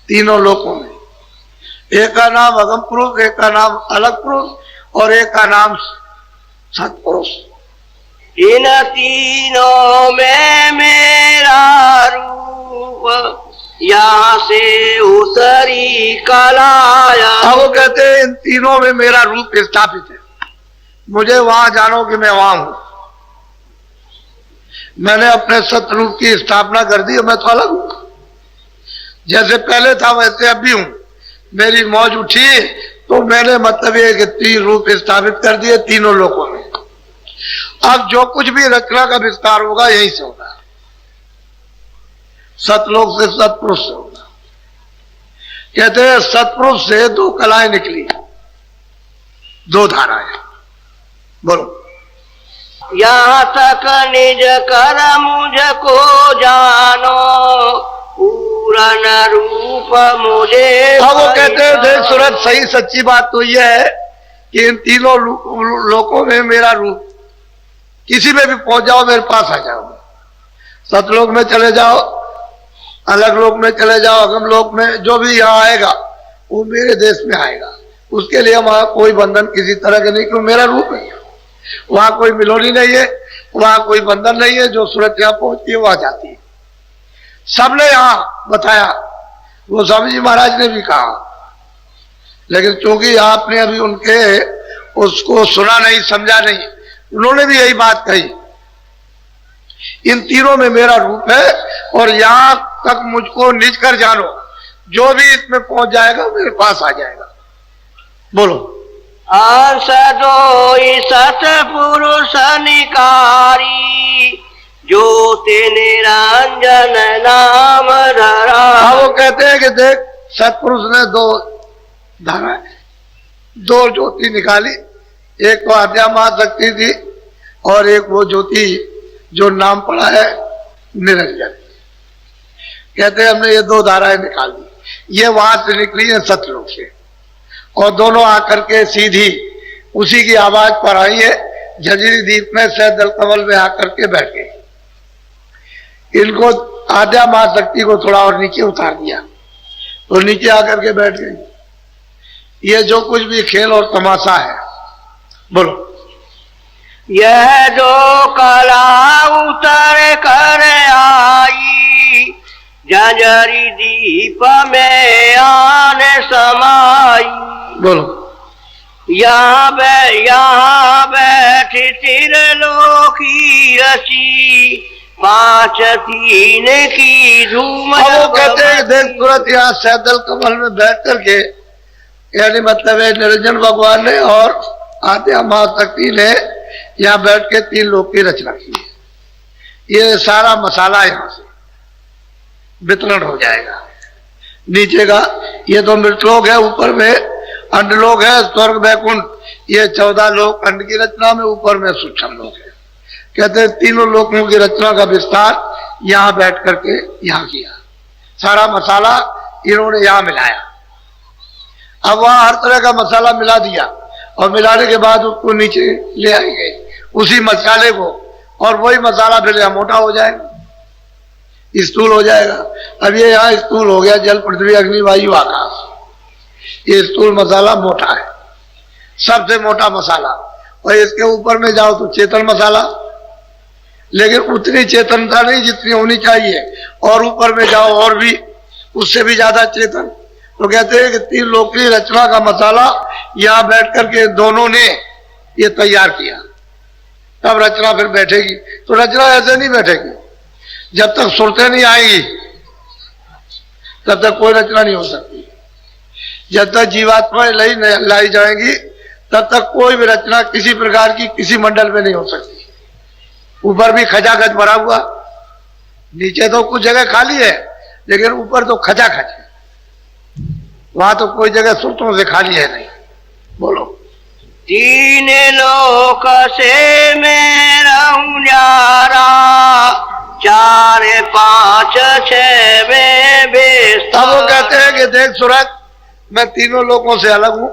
तीनों लोकों में। एक का नाम अगम पुरुष, एक का नाम अलग पुरुष और एक का नाम सतपुरुष। इन तीनों में मेरा रूप, यहाँ से उतरी कलाया। अब वो कहते हैं इन तीनों में मेरा रूप स्थापित है, मुझे वहां जानो कि मैं वहां हूं। मैंने अपने सतरूप की स्थापना कर दी, मैं तो अलग हूं, जैसे पहले था वैसे अब भी हूं। मेरी मौज उठी तो मैंने मतलब ये कि तीन रूप स्थापित कर दिए तीनों लोगों में। अब जो कुछ भी रचना का विस्तार होगा यहीं से होगा, सतलोक से सतपुरुष से होगा। कहते हैं सतपुरुष से दो कलाएं निकली, दो धाराएं। बोलो। यहाँ तक निज कर मुझको जानो, पूरन रूप मुझे। अब वो कहते हैं देख सूरत, सही सच्ची बात तो यह है कि इन तीनों लोकों में मेरा रूप, किसी में भी पहुंच जाओ मेरे पास आ जाओ। सतलोक में चले जाओ, अलग लोक में चले जाओ, अगम लोक में, जो भी यहाँ आएगा वो मेरे देश में आएगा। उसके लिए वहां कोई बंधन किसी तरह का नहीं, क्यों मेरा रूप है। वहां कोई मिलोनी नहीं है, वहां कोई बंधन नहीं है। जो सूरत यहाँ पहुंचती है वहां जाती है। सबने यहाँ बताया, वो स्वामी जी महाराज ने भी कहा, लेकिन चूंकि आपने अभी उनके उसको सुना नहीं, समझा नहीं, उन्होंने भी यही बात कही, इन तीनों में मेरा रूप है और यहां तक मुझको निज कर जानो, जो भी इसमें पहुंच जाएगा मेरे पास आ जाएगा। बोलो। अंश दोई सतपुरुष निकारी, ज्योति निरंजन नाम धरा। हाँ, वो कहते हैं कि देख सतपुरुष ने दो धारा, दो ज्योति निकाली, एक तो आद्या महाशक्ति थी और एक वो ज्योति जो नाम पड़ा है निरंजन। कहते हैं हमने ये दो धाराएं निकाल दी, ये वहां से निकली है सतलोक से, और दोनों आकर के सीधी उसी की आवाज पर आई है। झंझरी द्वीप में सैदल कमल में आकर के बैठ गए। इनको आद्या महाशक्ति को थोड़ा और नीचे उतार दिया तो नीचे आकर के बैठ गई। ये जो कुछ भी खेल और तमाशा है, बोलो। यह जो कला उतर कर आई, झंझरी दीप में आने समाई। बोलो। यहाँ बैठी त्रिलोकी रची, पांच तीन की धूम। वो कहते हैं देख तुरंत यहाँ सैदल कमल में बैठ करके, यानी मतलब है निरंजन भगवान ने और आद्या महाशक्ति ने यहाँ बैठ के तीन लोक की रचना की है। ये सारा मसाला यहाँ से वितरण हो जाएगा। नीचे का ये तो मृतलोक है, ऊपर में अंडलोक है, स्वर्ग वैकुंठ, ये 14 लोक अंड की रचना में, ऊपर में सूक्ष्म लोक है। कहते हैं तीनों लोकों की रचना का विस्तार यहाँ बैठ करके यहाँ किया। सारा मसाला इन्होंने यहाँ मिलाया। अब वहां हर तरह का मसाला मिला दिया और मिलाने के बाद उसको नीचे ले आएंगे उसी मसाले को, और वही मसाला फिर यहाँ मोटा हो जाएगा, स्थूल हो जाएगा। अब ये यहाँ स्थूल हो गया, जल पृथ्वी अग्नि वायु आकाश, ये स्थूल मसाला मोटा है, सबसे मोटा मसाला। और इसके ऊपर में जाओ तो चेतन मसाला, लेकिन उतनी चेतनता नहीं जितनी होनी चाहिए, और ऊपर में जाओ और भी उससे भी ज्यादा चेतन। तो कहते हैं कि तीन लोक की रचना का मसाला यहाँ बैठ करके दोनों ने ये तैयार किया, तब रचना फिर बैठेगी। तो रचना ऐसे नहीं बैठेगी, जब तक सुरतें नहीं आएगी तब तक कोई रचना नहीं हो सकती। जब तक जीवात्माएं लाई जाएंगी तब तक कोई भी रचना किसी प्रकार की किसी मंडल में नहीं हो सकती। ऊपर भी खचाखच भरा हुआ, नीचे तो कुछ जगह खाली है, लेकिन ऊपर तो खचाखच है, वहां तो कोई जगह सुरतों से खाली है नहीं। बोलो। तीन लोक से मेरा न्यारा, 4 5 6 में बेस्ता। अब वो कहते हैं कि देख सूरत, मैं तीनों लोकों से अलग हूं,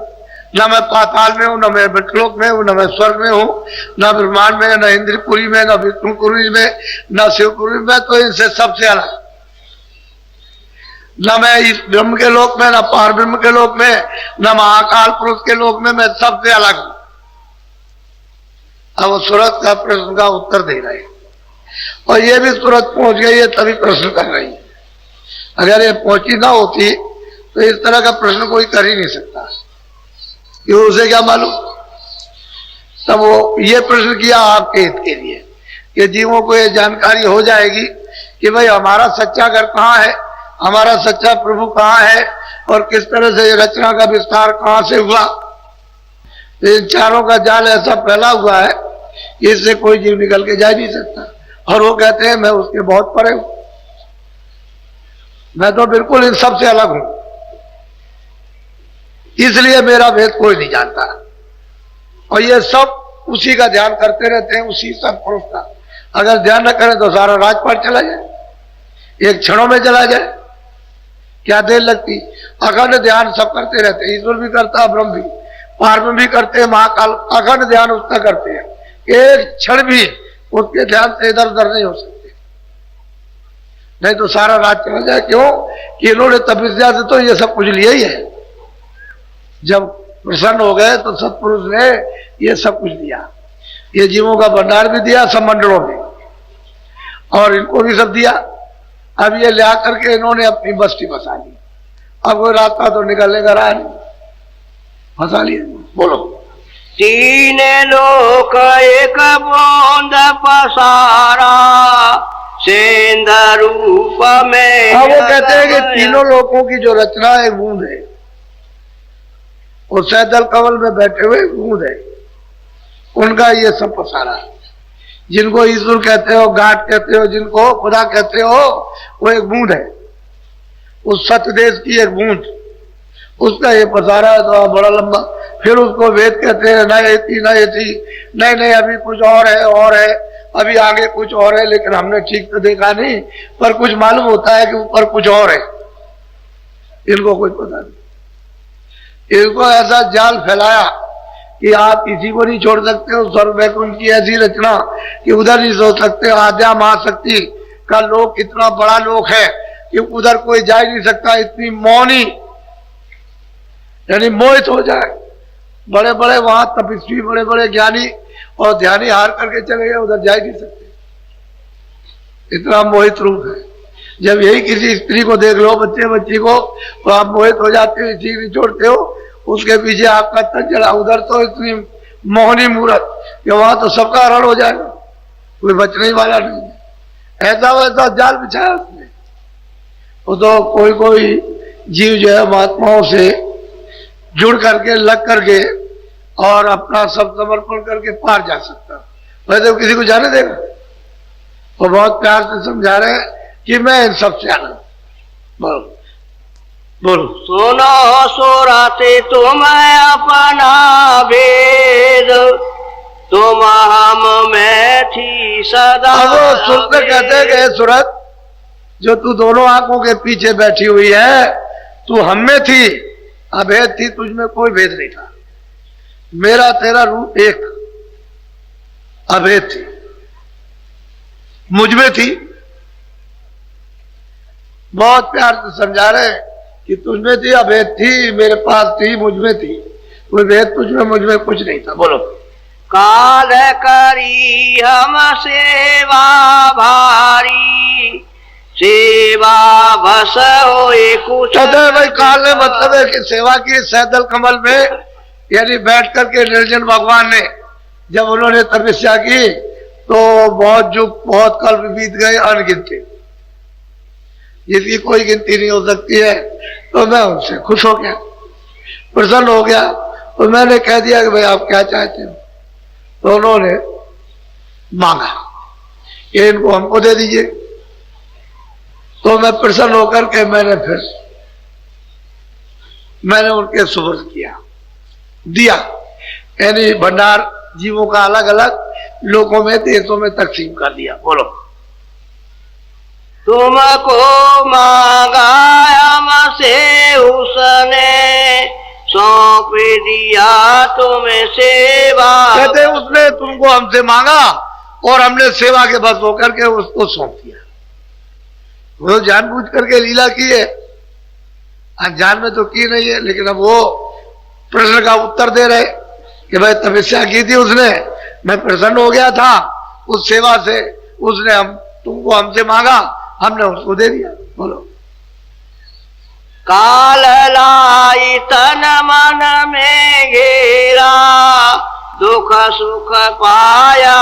न मैं पाताल में हूं, न मैं मृतलोक में हूं, न मैं स्वर्ग में हूं, न ब्रह्मांड में, न इंद्रपुरी में, न विष्णुपुरी में, न शिवपुरी में, तो इनसे सबसे अलग। न मैं इस ब्रह्म के लोक में, न पार ब्रह्म के लोक में, न महाकाल पुरुष के लोक में, मैं सबसे अलग हूं। अब वो सूरत का प्रश्न का उत्तर दे रहे हैं, और ये भी सूरत पहुंच गई है तभी प्रश्न कर रही है। अगर ये पहुंची ना होती तो इस तरह का प्रश्न कोई कर ही नहीं सकता, क्यों, उसे क्या मालूम। तब वो ये प्रश्न किया आपके हित के लिए कि जीवों को ये जानकारी हो जाएगी कि भाई हमारा सच्चा घर कहाँ है, हमारा सच्चा प्रभु कहाँ है, और किस तरह से ये रचना का विस्तार कहाँ से हुआ। तो इन चारों का जाल ऐसा फैला हुआ है, इससे कोई जीव निकल के जा नहीं सकता। और वो कहते हैं मैं उसके बहुत परे हूं, मैं तो बिल्कुल इन सबसे अलग हूं, इसलिए मेरा भेद कोई नहीं जानता। और ये सब उसी का ध्यान करते रहते हैं, उसी सत्पुरुष का। अगर ध्यान न करें तो सारा राजपाट चला जाए, एक क्षणों में चला जाए, क्या देर लगती। अखंड ध्यान सब करते रहते हैं, ईश्वर भी करता है, ब्रह्म भी, पार्वती भी करते हैं, महाकाल अखंड ध्यान उसका करते हैं। एक क्षण भी उसके ध्यान से इधर उधर नहीं हो सकते, नहीं तो सारा राज चला जाए। क्यों कि इन्होंने तपस्या से तो ये सब कुछ लिया ही है। जब प्रसन्न हो गए तो सत्पुरुष ने ये सब कुछ दिया, ये जीवों का भंडार भी दिया सब मंडलों में, और इनको भी सब दिया। अब ये ले करके इन्होंने अपनी बस्ती बसा ली। अब कोई रास्ता तो निकलने का राह नहीं, फंसा लिया। बोलो। तीन लोक एक बूंद पसारा, सेंध रूप में। हाँ, वो कहते हैं कि तीनों लोकों की जो रचना है बूंद है, और सैदल कमल में बैठे हुए बूंद है, उनका ये सब पसारा है। जिनको ईश्वर कहते हो, गाठ कहते हो, जिनको खुदा कहते हो, वो एक बूंद है, उस सत्य देश की एक बूंद, उसका ये पसारा है तो बड़ा लंबा। फिर उसको वेद कहते हैं, न ये थी, नहीं अभी कुछ और है, अभी आगे कुछ और है, लेकिन हमने ठीक तो देखा नहीं, पर कुछ मालूम होता है कि ऊपर कुछ और है, इनको कुछ पता नहीं। इनको ऐसा जाल फैलाया कि आप किसी को नहीं छोड़ सकते हो। स्वर्ग वैकुंठ की ऐसी रचना कि उधर नहीं सोच सकते। आद्या महाशक्ति का लोक इतना बड़ा लोक है कि उधर कोई जा नहीं सकता, इतनी मौनी, यानी मोहित हो जाए। बड़े बड़े वहां तपस्वी, बड़े बड़े ज्ञानी और ध्यानी हार करके चले गए, उधर जा ही नहीं सकते, इतना मोहित रूप है। जब यही किसी स्त्री को देख लो, बच्ची को, तो आप मोहित हो जाते हो, इसी नहीं छोड़ते हो, उसके पीछे आपका तन चला। उधर तो इतनी मोहनी मूर्त कि वहां तो सबका हरण हो जाएगा, कोई बचने वाला नहीं है। ऐसा वैसा जाल बिछाया उसने। वो तो कोई जीव जो है महात्माओं से जुड़ करके, लग करके और अपना सब समर्पण करके पार जा सकता, वैसे वो किसी को जाने देगा। वो बहुत प्यार से समझा रहे हैं कि मैं इन सबसे आनंद। बोलो। सुनो सुरते तुम अपना भेद, तुम हम में थी सदा। अब वो सुरत कहते हैं कि सूरत, जो तू दोनों आंखों के पीछे बैठी हुई है, तू हम में थी, अभेद थी, तुझमें कोई भेद नहीं था। मेरा तेरा रूप एक, अभेद थी, मुझमें थी। बहुत प्यार से समझा रहे कि तुझमें थी, अभेद थी, मेरे पास थी, मुझमें थी, कोई भेद तुझमें मुझमें कुछ नहीं था। बोलो। काल करी हम सेवा भारी, सेवा बस होए कुछ। भाई काल ने मतलब है कि सेवा की सैदल कमल में, यानी बैठ करके निर्जन भगवान ने जब उन्होंने तपस्या की तो बहुत युग, बहुत कल्प बीत गए, अनगिनते, जिसकी कोई गिनती नहीं हो सकती है। तो मैं उनसे खुश हो गया, प्रसन्न हो गया। तो मैंने कह दिया कि भाई आप क्या चाहते हो? तो उन्होंने मांगा कि इनको हमको दे दीजिए। तो मैं प्रसन्न होकर के मैंने उनके सुपुर्द किया, दिया, यानी भंडार जीवों का अलग अलग लोगों में, देशों में तकसीम कर दिया। बोलो। तुमको मांगा हमसे उसने, सौंप दिया तुम्हें सेवा। कहते उसने तुमको हमसे मांगा और हमने सेवा के बस होकर के उसको सौंप दिया। वो जानबूझ करके लीला की है, अनजान में तो की नहीं है, लेकिन अब वो प्रश्न का उत्तर दे रहे कि भाई तपस्या की थी उसने, मैं प्रसन्न हो गया था उस सेवा से, उसने तुमको हमसे मांगा, हमने उसको दे दिया। बोलो। काल लाई तन मन में घेरा, दुख सुख पाया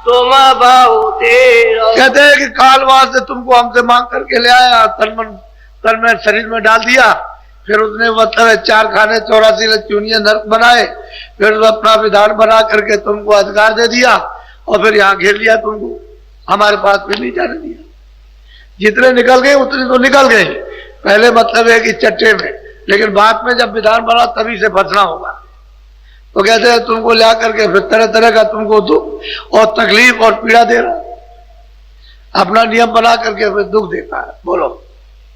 तुम बहुत। कहते हैं कि काल वहां से तुमको हमसे मांग करके ले आया, तन में शरीर में डाल दिया, फिर उसने मतलब 4 खाने 84 लचूनियां नरक बनाए, फिर अपना विधान बना करके तुमको अधिकार दे दिया और फिर यहाँ घेर लिया तुमको, हमारे पास भी नहीं जाने दिया। जितने निकल गए उतने तो निकल गए, पहले मतलब है कि चट्टे में, लेकिन बाद में जब विधान बना तभी से फंसना होगा। तो कहते हैं तुमको ला करके फिर तरह तरह का तुमको दुख और तकलीफ और पीड़ा दे रहा है, अपना नियम बना करके फिर दुख देता है। बोलो।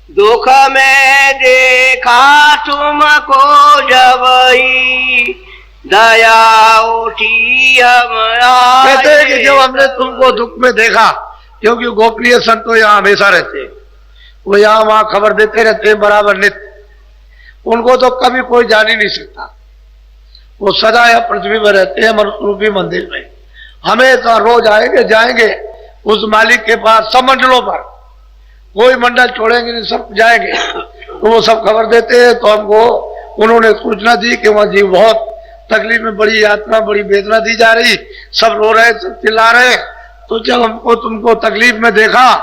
दुख में देखा तुमको जब ही दया उठी हमारा। कहते हैं कि जब हमने तुमको दुख में देखा, क्योंकि गोपनीय संत तो यहाँ हमेशा रहते हैं, वो यहाँ वहां खबर देते रहते हैं बराबर नित्य, उनको तो कभी कोई जान ही नहीं सकता। वो सदा यहाँ पृथ्वी में रहते हैं मनुष्य रूपी मंदिर में, हमेशा रोज आएंगे जाएंगे उस मालिक के पास। सब मंडलों पर कोई मंडल छोड़ेंगे नहीं, सब जाएंगे। तो वो सब खबर देते हैं। तो हमको उन्होंने सूचना दी कि वहां जीव बहुत तकलीफ में, बड़ी यात्रा बड़ी वेदना दी जा रही, सब रो रहे, सब चिल्ला रहे। तो जब हमको तुमको तकलीफ में देखा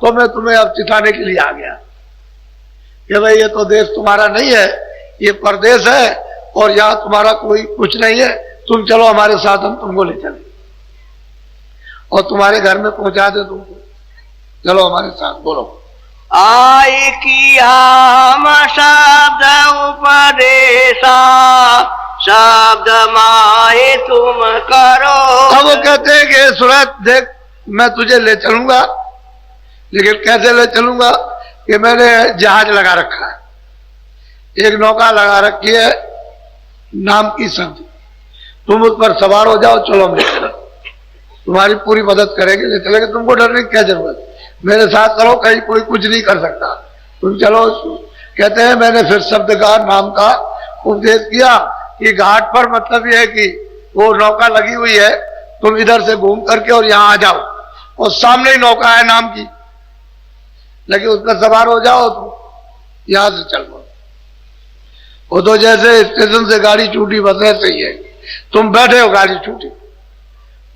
तो मैं तुम्हें अब चिताने के लिए आ गया कि भाई ये तो देश तुम्हारा नहीं है, ये परदेश है और यहाँ तुम्हारा कोई कुछ नहीं है, तुम चलो हमारे साथ, हम तुमको ले चले और तुम्हारे घर में पहुंचा दे तुमको, चलो हमारे साथ। बोलो। आई किया शब्द उपदेशा, शब्द माए तुम करो। अब वो कहते हैं कि सूरत देख, मैं तुझे ले चलूंगा, लेकिन कैसे ले चलूंगा कि मैंने जहाज लगा रखा है, एक नौका लगा रखी है नाम की शब्द, तुम उस पर सवार हो जाओ, चलो हम ले चलो, तुम्हारी पूरी मदद करेंगे, ले चलेंगे, तुमको डरने की क्या जरूरत, मेरे साथ चलो, कहीं कोई कुछ नहीं कर सकता, तुम चलो। कहते हैं मैंने फिर शब्द का नाम का उपदेश किया कि घाट पर मतलब यह है कि वो नौका लगी हुई है, तुम इधर से घूम करके और यहाँ आ जाओ, और सामने ही नौका है नाम की, लेकिन उस पर सवार हो जाओ, तो यहां से चल पड़ो। वो तो जैसे स्टेशन से गाड़ी छूटी बस ऐसे ही है, तुम बैठे हो गाड़ी छूटी,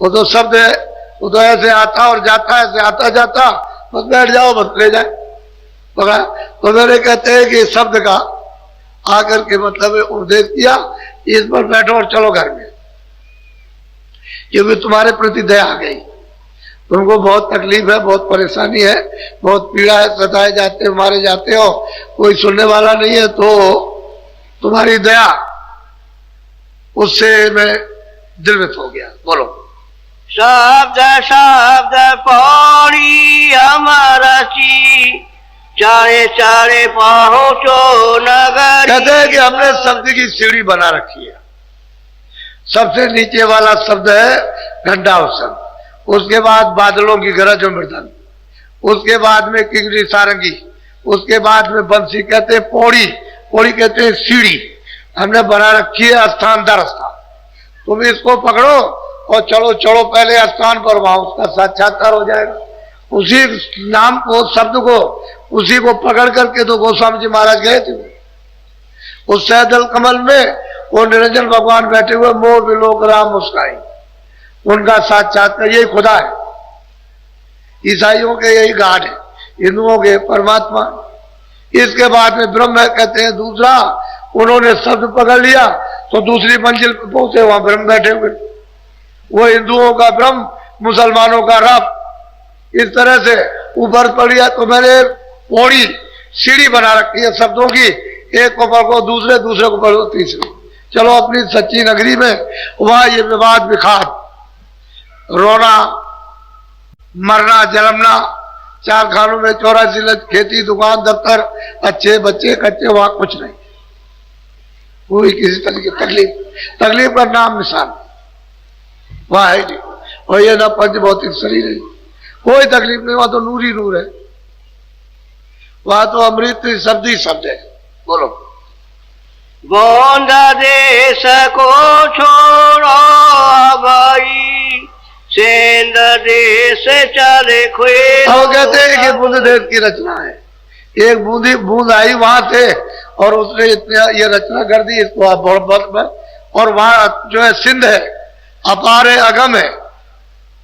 वो तो शब्द है, वो तो ऐसे आता और जाता, ऐसे आता जाता, बस बैठ जाओ, बस ले जाए पकड़ा। तो मेरे कहते हैं कि शब्द का आकर के मतलब उपदेश किया, इस पर बैठो और चलो घर में, क्योंकि तुम्हारे प्रति दया आ गई, तुमको बहुत तकलीफ है, बहुत परेशानी है, बहुत पीड़ा है, सताए जाते हो, मारे जाते हो, कोई सुनने वाला नहीं है, तो तुम्हारी दया, उससे मैं दिल में हो गया। बोलो। शब्द शब्द पौड़ी अमरची, चारे चारे पहुंचो नगर। कहते हैं कि हमने शब्द की सीढ़ी बना रखी है, सबसे नीचे वाला शब्द है घंटावसन, उसके बाद बादलों की गरज और मृदंग, उसके बाद में किंगरी सारंगी, उसके बाद में बंसी। कहते हैं पौड़ी, पौड़ी कहते हैं सीढ़ी, हमने बना रखी है स्थान दर स्थान, तुम इसको पकड़ो और चलो चलो पहले स्थान पर, वहां उसका साक्षात्कार हो जाएगा। उसी नाम को, शब्द को, उसी को पकड़ करके तो गोस्वामी जी महाराज गए थे, उस सहदल कमल में वो निरंजन भगवान बैठे हुए, मोर विलोक राम मुस्काई, उनका साक्षात्कार, यही खुदा है। ईसाइयों के यही गॉड है, हिंदुओं के परमात्मा। इसके बाद में ब्रह्म है, कहते हैं दूसरा, उन्होंने शब्द पकड़ लिया तो दूसरी मंजिल पर पहुंचे, वहां ब्रह्म बैठे हुए, वो हिंदुओं का ब्रह्म, मुसलमानों का रब, इस तरह से ऊपर पड़िया। तो मैंने पौड़ी सीढ़ी बना रखी है शब्दों की, एक को पढ़ो दूसरे, दूसरे को पढ़ो तीसरे, चलो अपनी सच्ची नगरी में। वहां ये विवाद विखात, रोना मरना जन्मना, चार खानों में 84 लक्ष, खेती दुकान दफ्तर, अच्छे बच्चे कच्चे, वहां कुछ नहीं, कोई किसी तरह की तकलीफ, तकलीफ का नाम निशान वहां है नहीं। और ये ना पंच भौतिक शरीर है, कोई तकलीफ नहीं, वहां तो नूर ही नूर है, वहां तो अमृत शब्द ही शब्द है। बोलो। गोंद देश को छोड़ो भाई, सेंद देश चले खुए। अब कहते हैं कि बूंद देश की रचना है, एक बूंदी बूंद आई वहां से और उसने इतना ये रचना कर दी इसको बहुत में, और वहां जो है सिंध है, अपार है, अगम है,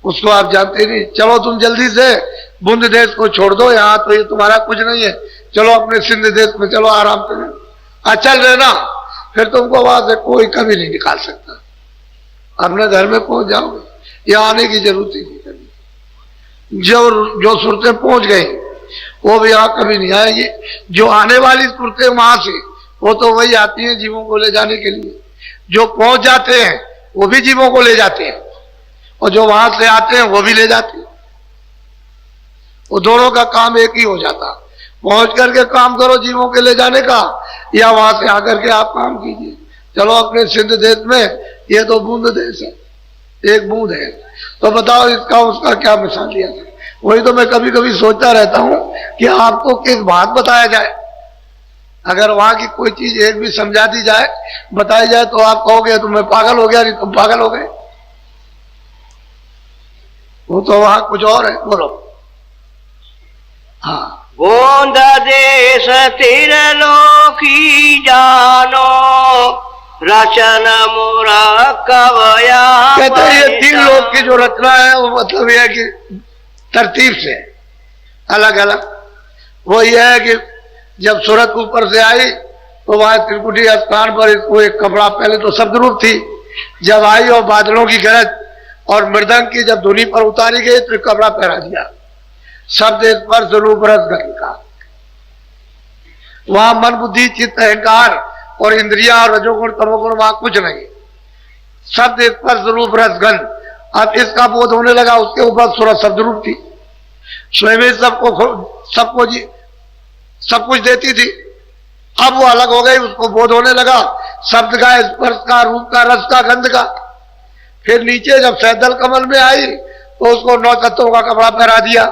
उसको आप जानते नहीं। चलो तुम जल्दी से बूंद देश को छोड़ दो, यहाँ तो ये तुम्हारा कुछ नहीं है, चलो अपने सिंध देश में चलो आराम से, अच्छा रहना, फिर तुमको वहां से कोई कभी नहीं निकाल सकता, अपने घर में पहुंच जाओगे, यहाँ आने की जरूरत ही नहीं कभी। जो सूरतें पहुंच गई वो भी यहाँ कभी नहीं आएगी, जो आने वाली सूरतें वहां से, वो तो वही आती है जीवों को ले जाने के लिए, जो पहुंच जाते हैं वो भी जीवों को ले जाते हैं, और जो वहां से आते हैं वो भी ले जाते हैं। वो दोनों का काम एक ही हो जाता। पहुंच करके काम करो जीवों के ले जाने का, या वहां से आकर के आप काम कीजिए। चलो अपने सिंध देश में ये तो बूंद देश है, एक बूंद है, तो बताओ इसका उसका क्या मिसाल दिया जाए। वही तो मैं कभी कभी सोचता रहता हूं कि आपको किस बात बताया जाए। अगर वहां की कोई चीज एक भी समझा दी जाए, बताई जाए, तो आप कहोगे तो मैं पागल हो गया, नहीं तुम पागल हो गए। वो तो वहां कुछ और है। बोलो। हाँ। बूंद देश त्रिलोकी जानो, रचन मुराकवया। कहते हैं ये 3 लोक की जो रचना है वो मतलब यह है कि तरतीब से अलग अलग। वो यह है कि जब सूरत ऊपर से आई तो वहां त्रिकुटी स्थान पर इसको एक कपड़ा, पहले तो शब्द रूप थी, जब आई और बादलों की गरज और मृदंग की जब धुनी पर उतारी गई तो कपड़ा पहरा दिया। शब्द स्पर्श रूप रस गंध का। वहां मन बुद्धि चित्त अहंकार और इंद्रिया और रजोगुण तमोगुण वहां कुछ नहीं। शब्द स्पर्श रूप रस गंध। अब इसका बोध होने लगा, उसके ऊपर सूरत शब्द रूप थी, स्वयं सबको जी सब कुछ देती थी। अब वो अलग हो गई, उसको बोध होने लगा शब्द का, स्पर्श का, रूप का, रस का, गंध का। फिर नीचे जब सैदल कमल में आई तो उसको 9 तत्वों का कपड़ा पहरा दिया।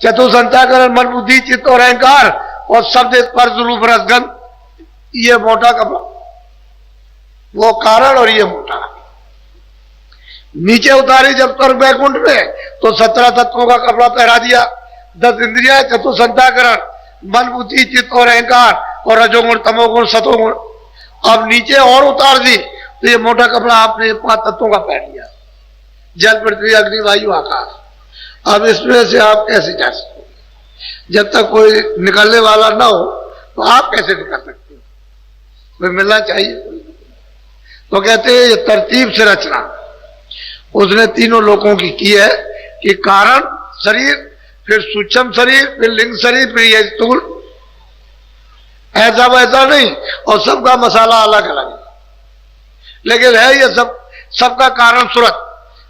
चतुसंताकरण मन बुद्धि चित्त और अहंकार और शब्द स्पर्श रूप रस गंध, ये मोटा कपड़ा, वो कारण और ये मोटा। नीचे उतारी जब स्वर्ग वैकुंठ में तो 17 तत्वों का कपड़ा पहरा दिया। 10 इंद्रिया, चतुसंताकरण, मन बुद्धि चित्त और अहंकार और रजोगुण तमोगुण सतोगुण। अब नीचे और उतार दी तो ये मोटा कपड़ा आपने 5 तत्वों का पहन लिया, जल पृथ्वी अग्नि वायु आकाश। अब इसमें से आप कैसे जा सकते हो? जब तक कोई निकलने वाला ना हो तो आप कैसे निकल सकते हो? कोई मिलना चाहिए। तो कहते हैं ये तरतीब से रचना उसने तीनों लोगों की है कि कारण शरीर, फिर सूक्ष्म शरीर, फिर लिंग शरीर, फिर ये स्थूल। ऐसा वैसा नहीं, और सबका मसाला अलग अलग है, लेकिन है ये सब, सबका कारण सूरत।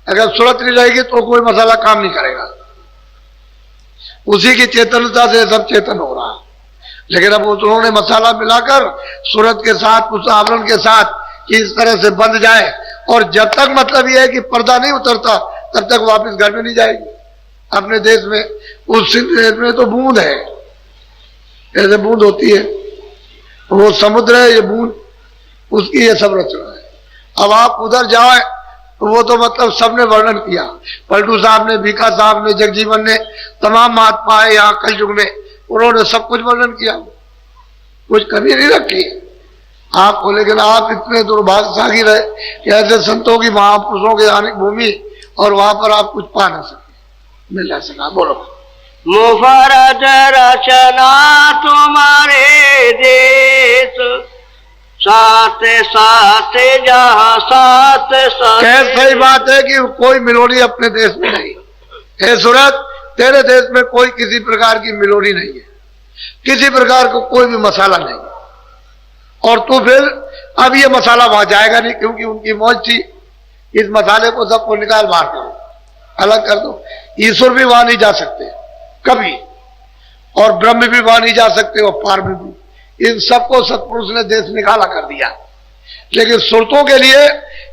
अगर सूरत नहीं रहेगी तो कोई मसाला काम नहीं करेगा। उसी की चेतनता से सब चेतन हो रहा है। लेकिन अब उन्होंने मसाला मिलाकर सूरत के साथ, उस आवरण के साथ कि इस तरह से बंध जाए, और जब तक मतलब यह है कि पर्दा नहीं उतरता तब तक वापस घर में नहीं जाएगी। अपने देश में, उस देश में तो बूंद है, ऐसे बूंद होती है, वो समुद्र है, ये बूंद, उसकी ये सब रचना है। अब आप उधर जाए तो वो तो मतलब सबने वर्णन किया। पलटू साहब ने, भीखा साहब ने, जगजीवन ने, तमाम महात्मा है यहाँ कल युग में, उन्होंने सब कुछ वर्णन किया, कुछ कमी नहीं रखी आपको। लेकिन आप इतने दुर्भाग्यशाली रहे कि ऐसे संतों की, महापुरुषों के आने भूमि, और वहां पर आप कुछ पा ना सके, मिल ना सका। बोलो। मुफरद रचना तुम्हारे देश, साथ साथ जहाँ साथ साथ। सही बात है कि कोई मिलोनी अपने देश में नहीं है। सूरत, तेरे देश में कोई किसी प्रकार की मिलोनी नहीं है, किसी प्रकार को कोई भी मसाला नहीं। और तू फिर अब ये मसाला वहां जाएगा नहीं, क्योंकि उनकी मौज थी इस मसाले को सबको निकाल बाहर करो, अलग कर दो। ईश्वर भी वहां नहीं जा सकते कभी, और ब्रह्म भी वहां नहीं जा सकते, और पार में भी। इन सबको सतपुरुष ने देश निकाला कर दिया। लेकिन सुरतों के लिए,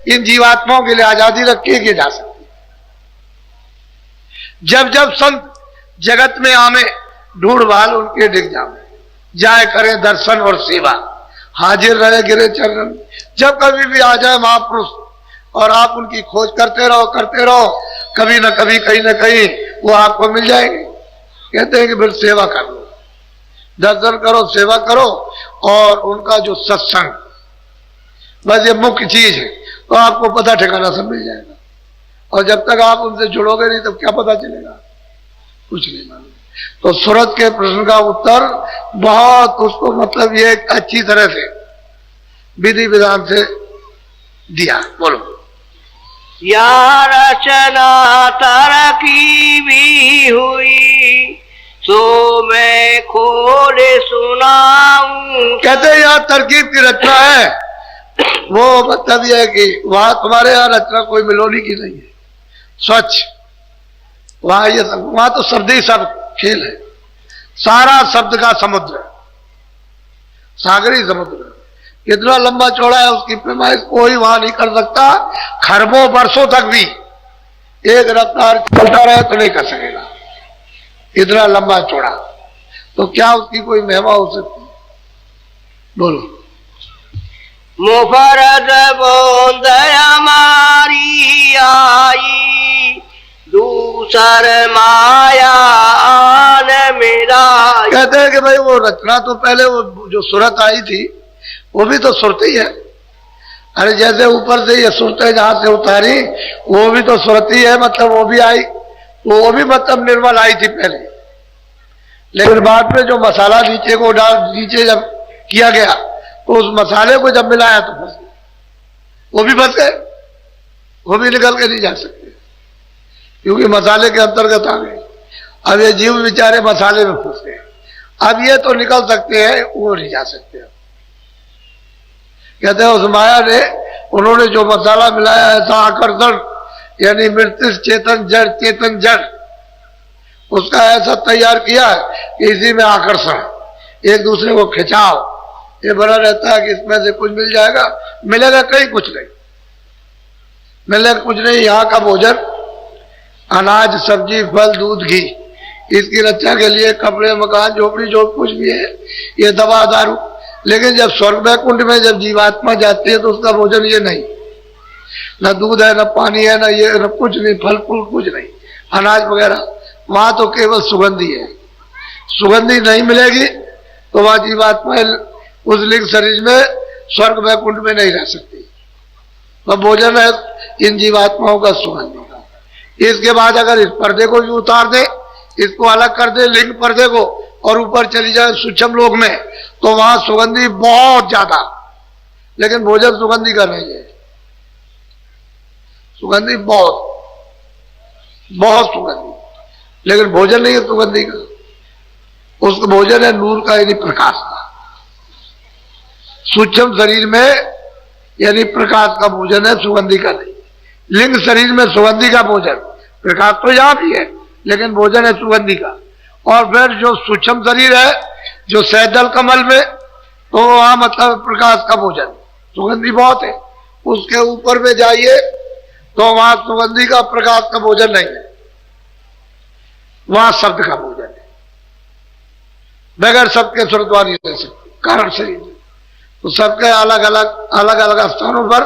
इन जीवात्माओं के लिए आजादी रखी कि जा सकती। जब जब संत जगत में आवे, ढूंढ भाल उनके डिग जावे, जाए करें दर्शन और सेवा, हाजिर रहे गिरे चरण। जब कभी भी आ जाए महापुरुष और आप उनकी खोज करते रहो, कभी ना कभी, कहीं ना कहीं वो आपको मिल जाएंगे। कहते हैं कि फिर सेवा कर लो, दर्शन करो, सेवा करो, और उनका जो सत्संग, बस ये मुख्य चीज है, तो आपको पता ठिकाना सब मिल जाएगा। और जब तक आप उनसे जुड़ोगे नहीं तब क्या पता चलेगा? कुछ नहीं मालूम। तो सूरत के प्रश्न का उत्तर बहुत, उसको मतलब ये अच्छी तरह से विधि विधान से दिया। बोलो। या रचना तरकी भी हुई, तो मैं खोले सुनाऊं। कहते हैं यहाँ तरकीब की रचना है, वो मतलब यह है कि वहां तुम्हारे यहाँ रचना कोई मिलोनी की नहीं है, स्वच्छ। वहां ये सब, वहां तो शब्द ही सब खेल है, सारा शब्द का समुद्र, सागरी समुद्र। कितना लंबा चौड़ा है उसकी पैमाइश कोई वहां नहीं कर सकता। खरबों वर्षों तक भी एक रफ्तार चलता रहे तो नहीं कर सकेगा, इतना लंबा चौड़ा। तो क्या उसकी कोई महिमा हो सकती है? बोलो। मुफरद बोंद हमारी आई, दूसर माया आन मिलाई। कहते हैं कि भाई वो रचना तो पहले वो जो सूरत आई थी वो भी तो सुरत ही है। अरे जैसे ऊपर से ये सुरतें जहां से उतारी वो भी तो सुरत ही है, मतलब वो भी आई, तो वो भी मतलब निर्मल आई थी पहले। लेकिन बाद में जो मसाला नीचे को डाल, नीचे जब किया गया तो उस मसाले को जब मिलाया तो फंस गए, वो भी फंस गए, वो भी निकल के नहीं जा सकते क्योंकि मसाले के अंतर्गत आ गए। अब ये जीव बेचारे मसाले में फंस गए। अब ये तो निकल सकते हैं, वो नहीं जा सकते। कहते हैं उस माया ने, उन्होंने जो मसाला मिलाया ऐसा आकर्षण, यानी मृत्यु चेतन जड़, चेतन जड़, उसका ऐसा तैयार किया कि इसी में आकर्षण, एक दूसरे को खिंचाव ये बना रहता है कि इसमें से कुछ मिल जाएगा, मिलेगा कहीं कुछ नहीं, मिलेगा कुछ नहीं। यहाँ का भोजन अनाज, सब्जी, फल, दूध, घी, इसकी रक्षा के लिए कपड़े, मकान, झोपड़ी, जो कुछ भी है, ये दवा, दारू। लेकिन जब स्वर्ग वैकुंठ में जब जीवात्मा जाती है तो उसका भोजन ये नहीं, न दूध है, न पानी है, न ये, न कुछ नहीं, फल फूल कुछ नहीं, अनाज वगैरह। वहां तो केवल सुगंधी है। सुगंधी नहीं मिलेगी तो वहां जीवात्मा उस लिंग शरीर में स्वर्ग वैकुंठ में नहीं रह सकती। तो भोजन है इन जीवात्माओं का सुगंधी का। इसके बाद अगर इस पर्दे को भी उतार दे, इसको अलग कर दे लिंग पर्दे को, और ऊपर चली जाए सूक्ष्म लोक में, तो वहां सुगंधी बहुत ज्यादा, लेकिन भोजन सुगंधी का नहीं है। सुगंधी बहुत बहुत सुगंधी, लेकिन भोजन नहीं है सुगंधी का। उसका भोजन है नूर का, यानी प्रकाश का। सूक्ष्म शरीर में यानी प्रकाश का भोजन है, सुगंधी का नहीं। लिंग शरीर में सुगंधी का भोजन, प्रकाश तो यहां भी है लेकिन भोजन है सुगंधी का। और फिर जो सूक्ष्म शरीर है, जो सैदल कमल में, तो वहां मतलब प्रकाश का भोजन, सुगंधी बहुत है। उसके ऊपर में जाइए तो वहां सुगंधी का, प्रकाश का भोजन नहीं है, वहां शब्द का भोजन है। बगैर शब्द के स्वर्गद्वार नहीं रह सकते, कारण शरीर। तो सबके अलग अलग स्थानों पर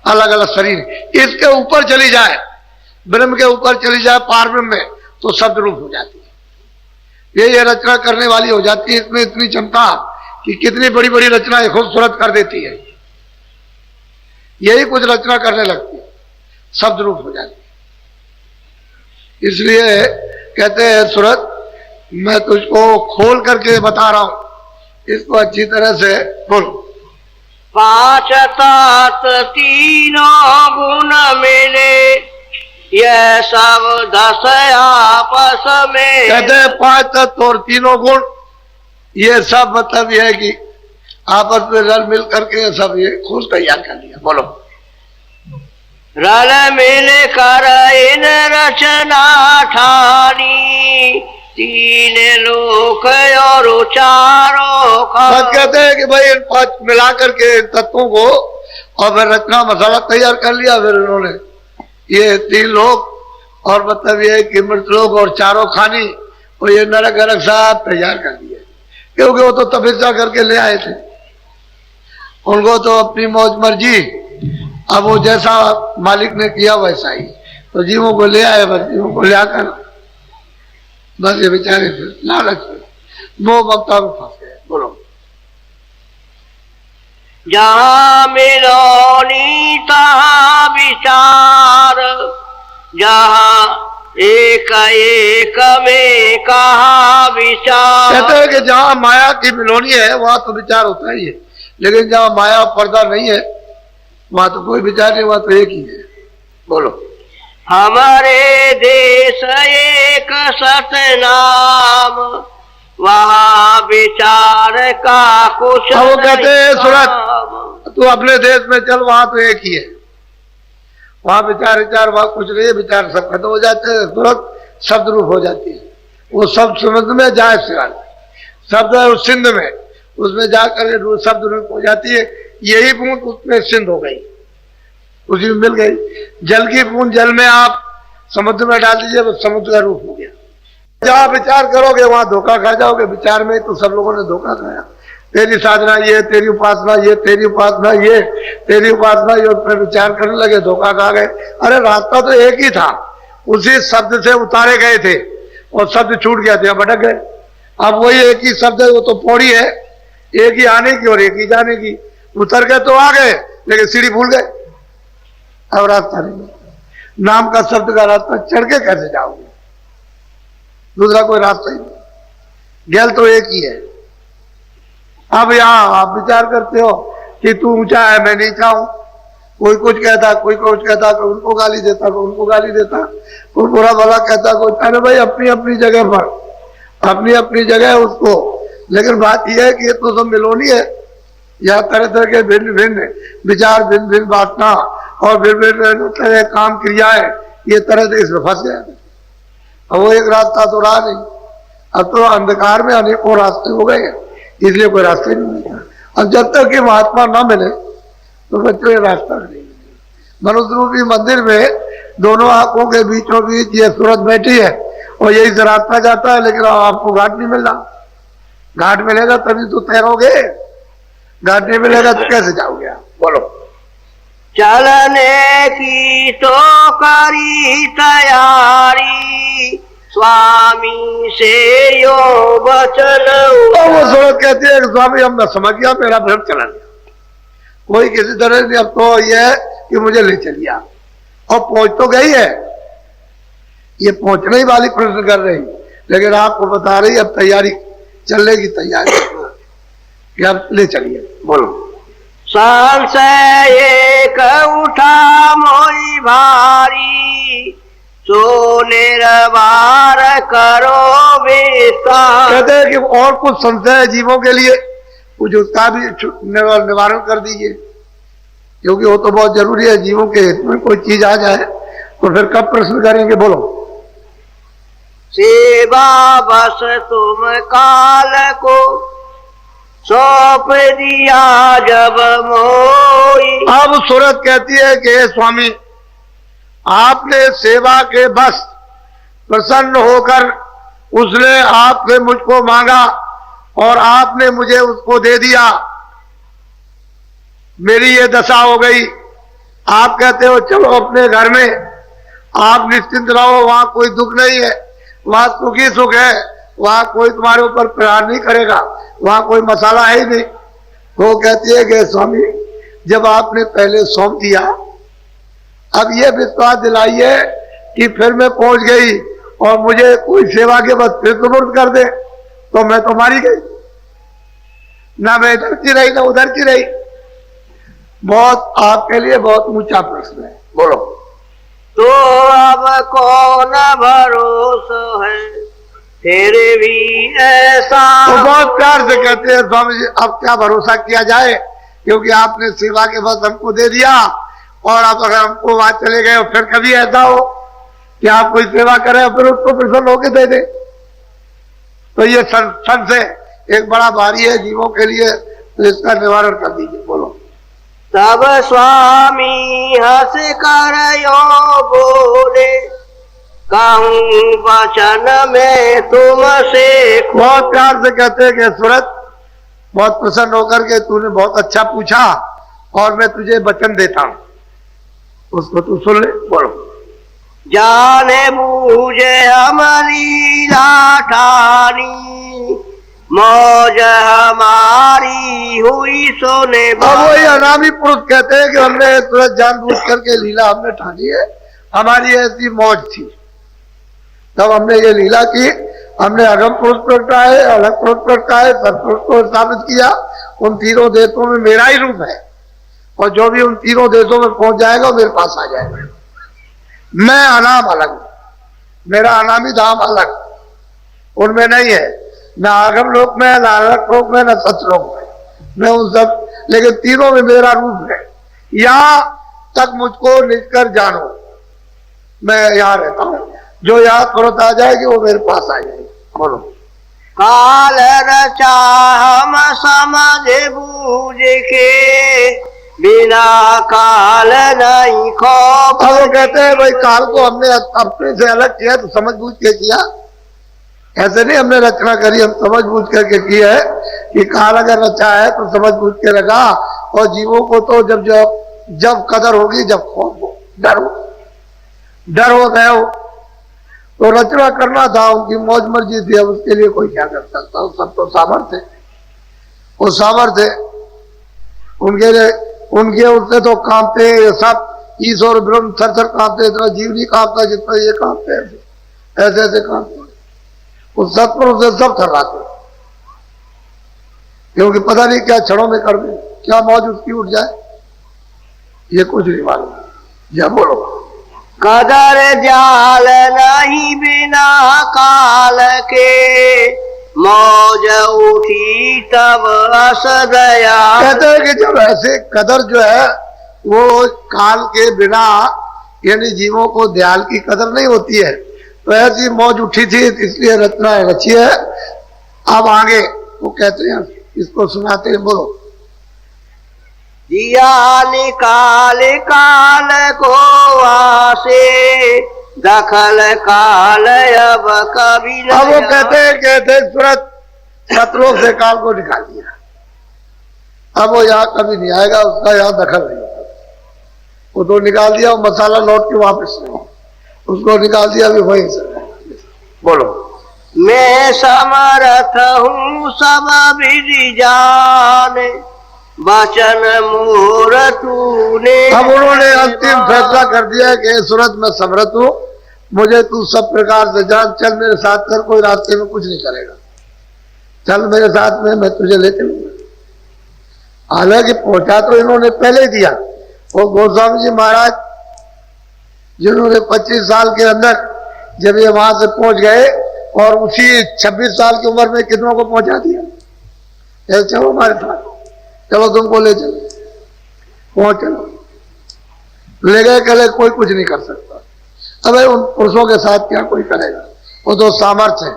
अलग अलग शरीर। इसके ऊपर चली जाए, ब्रह्म के ऊपर चली जाए, पार ब्रह्म में, तो शब्द रूप हो जाती है। ये रचना करने वाली हो जाती है। इसमें इतनी क्षमता कि कितनी बड़ी बड़ी रचनाएं खूबसूरत कर देती है। यही कुछ रचना करने लगती है, शब्द रूप हो जाती है। इसलिए कहते हैं सूरत, मैं तुझको खोल करके बता रहा हूं, इसको अच्छी तरह से बोलो। पांच तात तीनों गुण मिले, यह सब 10 आपस में। कहते हैं 5 तत्व और तीनों गुण, ये सब मतलब यह है कि आपस में रल मिल करके सब ये खोज तैयार कर लिया। बोलो। रल मिल कर इन रचना ठानी, 3 लोक और चारों का। कहते हैं कि भाई इन 5 मिला करके तत्वों को और फिर रचना मसाला तैयार कर लिया। फिर उन्होंने ये 3 लोक और मतलब ये कि मृतलोक और चारों खानी और ये नरक नरक सब तैयार कर दिए, क्योंकि वो तो तपस्या करके ले आए थे। उनको तो अपनी मौज मर्जी, अब वो जैसा मालिक ने किया वैसा ही, तो जीवों को ले आए। बस जीवों को ले आकर बस ये बेचारे फिर लालच में मोह ममता में फंस गए। बोलो। जहाँ मिलोनी तहाँ विचार, जहाँ एक एक में कहा विचार। कहते हैं कि जहाँ माया की मिलोनी है वहां तो विचार होता ही है, लेकिन जहाँ माया पर्दा नहीं है वहां तो कोई विचार नहीं, वहां तो एक ही है। बोलो। हमारे देश एक सतनाम, वहाँ विचार का कुछ वो कहते हैं सूरत, तू अपने देश में चल, वहां तो एक ही है, वहां विचार विचार वहां कुछ नहीं है, विचार सब खत्म हो जाते हैं, तुरंत शब्द रूप हो जाती है। वो शब्द समुद्र में जाए सिवान शब्द है उस सिंध में, उसमें जाकर शब्द रूप हो जाती है। यही बूंद उसमें सिंध हो गई, उसी में मिल गई। जल की बूंद जल में आप समुद्र में डाल दीजिए, वो समुद्र का रूप हो गया। जहां विचार करोगे वहां धोखा खा जाओगे। विचार में तो सब लोगों ने धोखा खाया, तेरी साधना ये, तेरी उपासना ये, तेरी उपासना ये, तेरी उपासना ये, फिर विचार करने लगे, धोखा खा गए। अरे रास्ता तो एक ही था, उसी शब्द से उतारे गए थे और शब्द छूट गया था, भटक गए। अब वही एक ही शब्द है, वो तो पौड़ी है, एक ही आने की और एक ही जाने की। उतर गए तो आ गए, लेकिन सीढ़ी भूल गए, अब रास्ता नहीं। नाम का शब्द का रास्ता चढ़ के कैसे जाओगे? दूसरा कोई रास्ता ही नहीं, गैल तो एक ही है। अब यहां आप विचार करते हो कि तू ऊंचा है, मैं नीचा हूं। कोई कुछ कहता, कोई कुछ कहता, कोई उनको गाली देता, कोई उनको गाली देता, कोई बुरा भला कहता, कोई। अरे भाई अपनी अपनी जगह पर, अपनी अपनी जगह है उसको। लेकिन बात यह है कि ये तो सब मिलोनी है, यहाँ तरह तरह के भिन्न भिन्न विचार, भिन्न भिन्न वासना और भिन्न भिन्न तरह काम क्रियाएं, ये तरह से इसमें फंस गया। अब वो एक रास्ता तो रहा नहीं, अब तो अंधकार में अनेकों रास्ते हो गए, इसलिए कोई रास्ते नहीं मिलता। अब जब तक कि महात्मा ना मिले तो बच्चों ये रास्ता नहीं। मनुष्य रूपी मंदिर में दोनों आंखों के बीचों बीच ये सूरत बैठी है और यही से रास्ता जाता है, लेकिन आपको घाट नहीं मिल रहा। घाट मिलेगा तभी तो तैरोगे, घाट नहीं मिलेगा तो कैसे जाओगे आप? बोलो। चलने की तो करी तैयारी, स्वामी से यो वचन। तो वो सूरत कहती है कि स्वामी हम न समझ गया, मेरा भ्रम चला गया, कोई किसी तरह नहीं। अब तो ये है कि मुझे ले चलिए, और पहुंच तो गई है, ये पहुंचने ही वाली प्रश्न कर रही, लेकिन आपको बता रही अब तैयारी, चलने की तैयारी कि अब ले चलिए। बोलो। संशय एक उठा मोई भारी, सो निर्वार करो विस्तार। कहते हैं कि और कुछ संशय है जीवों के लिए, कुछ उसका भी निवारण कर दीजिए, क्योंकि वो तो बहुत जरूरी है। जीवों के हित में कोई चीज आ जाए तो फिर कब प्रश्न करेंगे? बोलो। सेवा बस तुम काल को सौंप दिया जब मोई। अब सूरत कहती है कि हे स्वामी, आपने सेवा के बस प्रसन्न होकर उसने आपसे मुझको मांगा और आपने मुझे उसको दे दिया, मेरी ये दशा हो गई। आप कहते हो चलो अपने घर में, आप निश्चिंत रहो, वहां कोई दुख नहीं है, वहां सुखी सुख है, वहां कोई तुम्हारे ऊपर प्रहार नहीं करेगा, वहां कोई मसाला है ही नहीं। वो कहती है कि स्वामी जब आपने पहले सौंप दिया, अब ये विश्वास दिलाइए कि फिर मैं पहुंच गई और मुझे कोई सेवा के बस फिर सुपुर्द कर दे तो मैं तो मारी गई, ना मैं इधर की रही ना उधर की रही। बहुत आपके लिए बहुत ऊंचा प्रश्न है। बोलो। तो अब कौन भरोसा है फिर भी ऐसा। तो बहुत प्यार से कहते हैं स्वामी जी अब क्या भरोसा किया जाए, क्योंकि आपने सेवा के बस हमको दे दिया, और अब अगर हमको वहां चले गए और फिर कभी ऐसा हो कि आप कोई सेवा करें फिर उसको प्रसन्न होकर दे दे, तो ये सन से एक बड़ा भारी है जीवों के लिए, तो इसका निवारण कर दीजिए। बोलो। तब स्वामी हंस कर यो बोले, कहूँ वचन में तुमसे। बहुत प्यार से कहते हैं कि सूरत बहुत प्रसन्न होकर के तूने बहुत अच्छा पूछा और मैं तुझे वचन देता हूं, उसको तू सुन ले। बोलो। जाने बूझे हमारी लाठानी, मौज हमारी हुई सोने। अब वही अनामी पुरुष कहते हैं कि हमने तुरंत जानबूझ करके लीला हमने ठानी है, हमारी ऐसी मौज थी, तब हमने ये लीला की। हमने अगम पुरुष प्रगटाए, अलग पुरुष प्रगटाए, सत्पुरुष को स्थापित किया। उन तीनों देशों में मेरा ही रूप है, और जो भी उन तीनों देशों में पहुंच जाएगा मेरे पास आ जाएगा। मैं अनाम अलग, मेरा अनामी धाम अलग, उनमें नहीं है, न आगम लोक में, न अलग लोक में, न सच लोक में। मैं उन सब लेकिन तीनों में मेरा रूप है। यहां तक मुझको निककर जानो, मैं यहां रहता हूं, जो याद फुरत आ जाएगी वो मेरे पास आ जाएगी। बोलो। काल रचा हम समझ बूझ के, बिना काल नहीं खौफ। अब वो कहते हैं भाई काल को हमने अपने से अलग किया तो समझ बूझ के किया, ऐसे नहीं हमने रचना करी, हम समझ बूझ करके की है कि काल अगर रचा है तो समझ बूझ के रखा। और जीवों को तो जब कदर होगी, जब खौफ हो, डर हो गए हो, तो रचना करना था, उनकी मौज मर्जी थी, अब उसके लिए कोई क्या कर सकता। वो सब तो सामर्थ्य, वो सामर्थ्य उनके लिए, उनके उससे तो कांपते सब ईश्वर ब्रह्म थर कांपते, इतना जीव नहीं कांपता जितना ये कांपते, ऐसे ऐसे कांपते। उस सत्पुरुष से सब थर्राते, क्योंकि पता नहीं क्या क्षणों में कर दे, क्या मौज उसकी उठ जाए, ये कुछ नहीं मालूम। या बोलो। कदर जाल नहीं बिना काल के, मौज उठी तब अस दया। कहते हैं कि जब ऐसे कदर जो है वो काल के बिना, यानी जीवों को दयाल की कदर नहीं होती है, तो ऐसी मौज उठी थी, इसलिए रचना रची है। अब आगे वो कहते हैं, इसको सुनाते हैं। बोलो। दिया निकाल काल को आसे, दखल काल अब कभी न। अब वो कहते तुरंत शत्रुओं से काल को निकाल दिया, अब वो यहाँ कभी नहीं आएगा, उसका यहाँ दखल नहीं होगा। वो तो निकाल दिया, वो मसाला लौट के वापस नहीं, उसको निकाल दिया भी वहीं से। बोलो। मैं समर्थ हूँ सब विधि जाने, वचन मोर तूने। अब उन्होंने अंतिम फैसला कर दिया कि सूरत में समर्थ हूं, मुझे तू सब प्रकार से जान, चल मेरे साथ कर, कोई रास्ते में कुछ नहीं करेगा, चल मेरे साथ में, मैं तुझे ले चलूंगा। हालांकि पहुंचा तो इन्होंने पहले ही दिया। और गोस्वामी जी महाराज जिन्होंने 25 साल के अंदर जब ये वहां से पहुंच गए, और उसी 26 साल की उम्र में कितनों को पहुंचा दिया, चलो हमारे साथ, चलो तुमको ले चलो, पहुंच चलो, ले गए, कल कोई कुछ नहीं कर सकता। अब उन पुरुषों के साथ क्या कोई करेगा, वो तो सामर्थ्य है,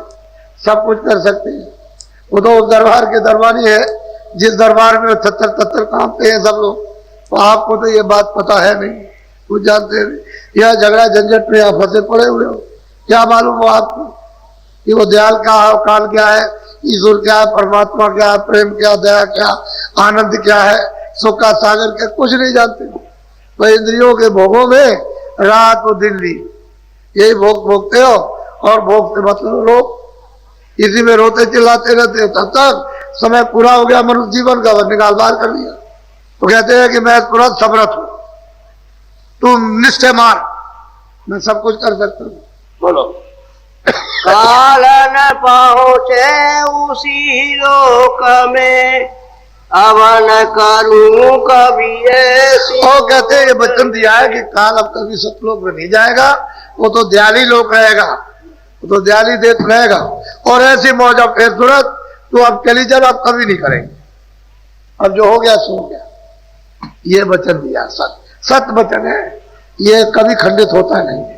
सब कुछ कर सकते हैं। वो तो उस दरबार के दरबारी है, जिस दरबार में थत्तर कांपते हैं सब लोग। तो आपको तो ये बात पता है नहीं, कुछ जानते नहीं, यह झगड़ा झंझट में आप फंसे पड़े हुए हो। क्या मालूम हो आपको कि वो दयाल क्या है, काल क्या है, ईश्वर क्या है, परमात्मा क्या है, प्रेम क्या, दया क्या, आनंद क्या है, सुख का सागर क्या, कुछ नहीं जानते। तो इंद्रियों के भोगों में रात और दिन ली, यही भोग भोगते हो, और भोग से मतलब लोग इसी में रोते चिल्लाते रहते हो, तब तक समय पूरा हो गया मनुष्य जीवन का, निकाल बाहर कर लिया। तो कहते हैं कि मैं तुरंत समर्थ हूं, तू निश्चय मार, मैं सब कुछ कर सकता हूं। बोलो। काल न पहुँचे उसी लोक में, अब न करूं कभी ऐसी। और कहते हैं ये वचन दिया है कि काल अब कभी सतलोक में नहीं जाएगा, वो तो दयाली लोक रहेगा, वो तो दयाली देख रहेगा। और ऐसी मौज अब फिर तुरंत तो अब चली चल, अब कभी नहीं करेंगे, अब जो हो गया सो गया। ये वचन दिया, सत्य वचन है, ये कभी खंडित होता नहीं है।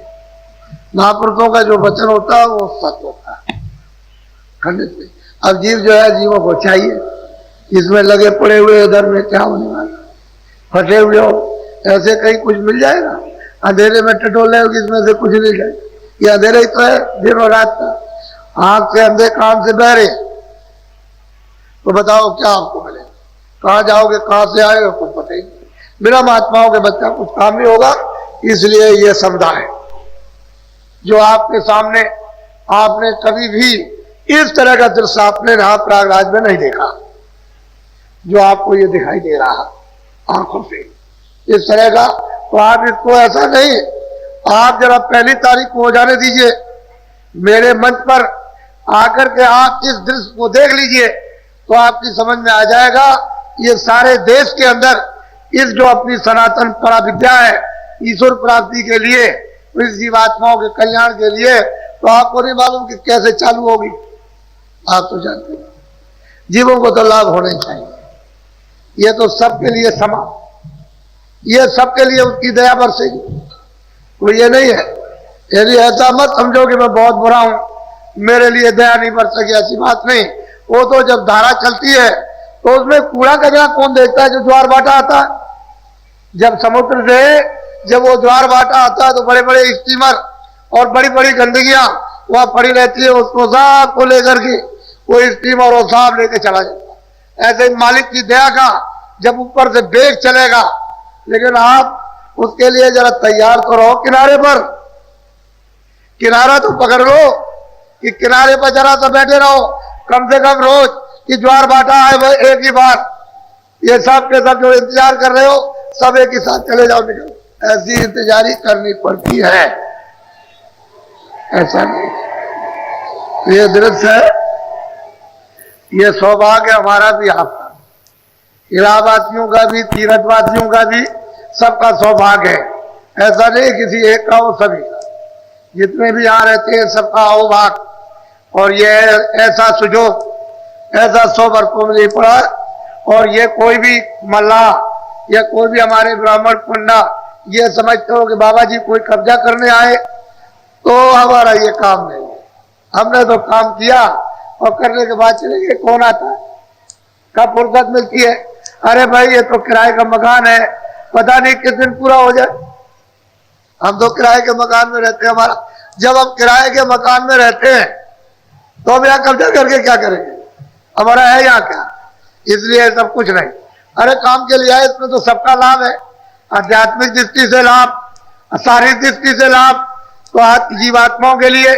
महापुरुषों का जो वचन होता है वो सत्य होता है, खंडित नहीं। अब जीव जो है, जीवों को चाहिए, इसमें लगे पड़े हुए इधर में क्या होने वाला, फंसे हुए हो, ऐसे कहीं कुछ मिल जाएगा, अंधेरे में टटोले हो, इसमें से कुछ नहीं जाए। ये अंधेरे ही तो है दिन और रात का, आंख से अंधे, कान से बहरे, तो बताओ क्या आपको मिलेगा, कहाँ जाओगे, कहाँ से आएगा, कुछ पता ही नहीं। बिना महात्माओं के बच्चा कुछ काम नहीं होगा। इसलिए ये समुदाय जो आपके सामने, आपने कभी भी इस तरह का दृश्य आपने प्रयागराज में नहीं देखा, जो आपको ये दिखाई दे रहा आंखों से इस तरह का। तो आप इसको ऐसा नहीं, आप जरा पहली तारीख को हो जाने दीजिए, मेरे मंच पर आकर के आप इस दृश्य को देख लीजिए, तो आपकी समझ में आ जाएगा। ये सारे देश के अंदर इस जो अपनी सनातन पराविद्या है ईश्वर प्राप्ति के लिए, इस जीवात्माओं के कल्याण के लिए, तो आपको नहीं मालूम कि कैसे चालू होगी। आप तो जानते हैं, जीवों को तो लाभ होने चाहिए, ये तो सबके लिए समा, ये सबके लिए उसकी दया बरसेगी। तो ये नहीं है, यदि ऐसा मत समझो कि मैं बहुत बुरा हूं, मेरे लिए दया नहीं बरसेगी, ऐसी बात नहीं। वो तो जब धारा चलती है तो उसमें कूड़ा कचरा कौन देखता है? जो ज्वार भाटा आता है, जब समुद्र से जब वो ज्वार भाटा आता है तो बड़े बड़े स्टीमर और बड़ी बड़ी गंदगियां वहां पड़ी रहती है, उसको साफ को लेकर के वो स्टीमर और साफ लेके चला जाता है। ऐसे मालिक की दया का जब ऊपर से बेग चलेगा, लेकिन आप उसके लिए जरा तैयार तो रहो किनारे पर, किनारा तो पकड़ लो कि किनारे पर जरा सा बैठे रहो, कम से कम रोज कि ज्वार भाटा आए वो एक ही बार, ये सब के सब जो इंतजार कर रहे हो सब एक ही साथ चले जाओ, निकलो। ऐसी इंतजारी करनी पड़ती है, ऐसा नहीं। ये दृश्य है, ये सौभाग्य हमारा भी, आपका, इलाहाबादियों का भी, तीर्थवासियों का भी, सबका सौभाग्य है। ऐसा नहीं किसी एक का हो, सभी का, जितने भी यहाँ रहते हैं सबका अहोभाग। और ये ऐसा सुजोग, ऐसा सौभाग्य में नहीं पड़ा। और ये कोई भी मल्लाह या कोई भी हमारे ब्राह्मण पंडा ये समझते हो कि बाबा जी कोई कब्जा करने आए, तो हमारा ये काम नहीं है। हमने तो काम किया और करने के बाद चले गए। कौन आता है? कब फुर्सत मिलती है? अरे भाई ये तो किराए का मकान है, पता नहीं किस दिन पूरा हो जाए। हम तो किराए के मकान में रहते हैं। हमारा जब हम किराए के मकान में रहते हैं तो हम यहाँ कब्जा करके क्या करेंगे? हमारा है यहाँ क्या? इसलिए सब कुछ नहीं। अरे काम के लिए आए, इसमें तो सबका लाभ है, आध्यात्मिक दृष्टि से लाभ, शारीरिक दृष्टि से लाभ, तो जीवात्माओं के लिए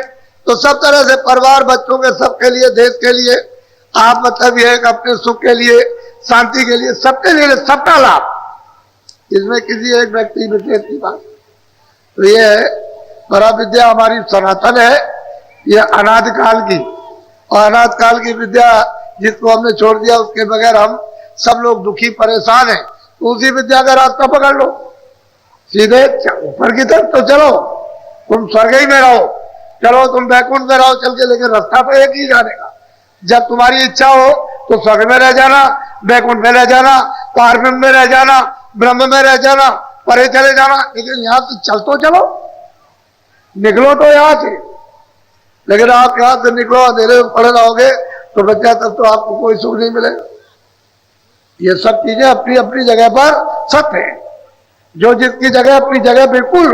तो सब तरह से, परिवार, बच्चों के, सबके लिए, देश के लिए, आप मतलब ये अपने सुख के लिए, शांति के लिए, सबके लिए, सबका लाभ। इसमें किसी एक व्यक्ति विशेष की बात। तो ये परा विद्या हमारी सनातन है, ये अनादि काल की, और अनादि काल की विद्या जिसको हमने छोड़ दिया उसके बगैर हम सब लोग दुखी परेशान हैं। तो उसी विद्या का रास्ता पकड़ लो, सीधे ऊपर की तरफ तो चलो, तुम स्वर्ग ही में रहो, चलो तुम बैकुंठ में रहो चल के, लेकिन रास्ता तो एक ही जाने का। जब तुम्हारी इच्छा हो तो स्वर्ग में रह जाना, बैकुंठ में रह जाना, पारब्रह्म में रह जाना, ब्रह्म में रह जाना, परे चले जाना, लेकिन यहाँ से चल तो चलो, निकलो तो यहाँ से। लेकिन आप यहाँ से निकलो, अंधेरे में पड़े रहोगे तो बच्चा तब तो आपको कोई सुख नहीं मिलेगा। ये सब चीजें अपनी अपनी जगह पर सत्य है, जो जिसकी जगह अपनी जगह बिल्कुल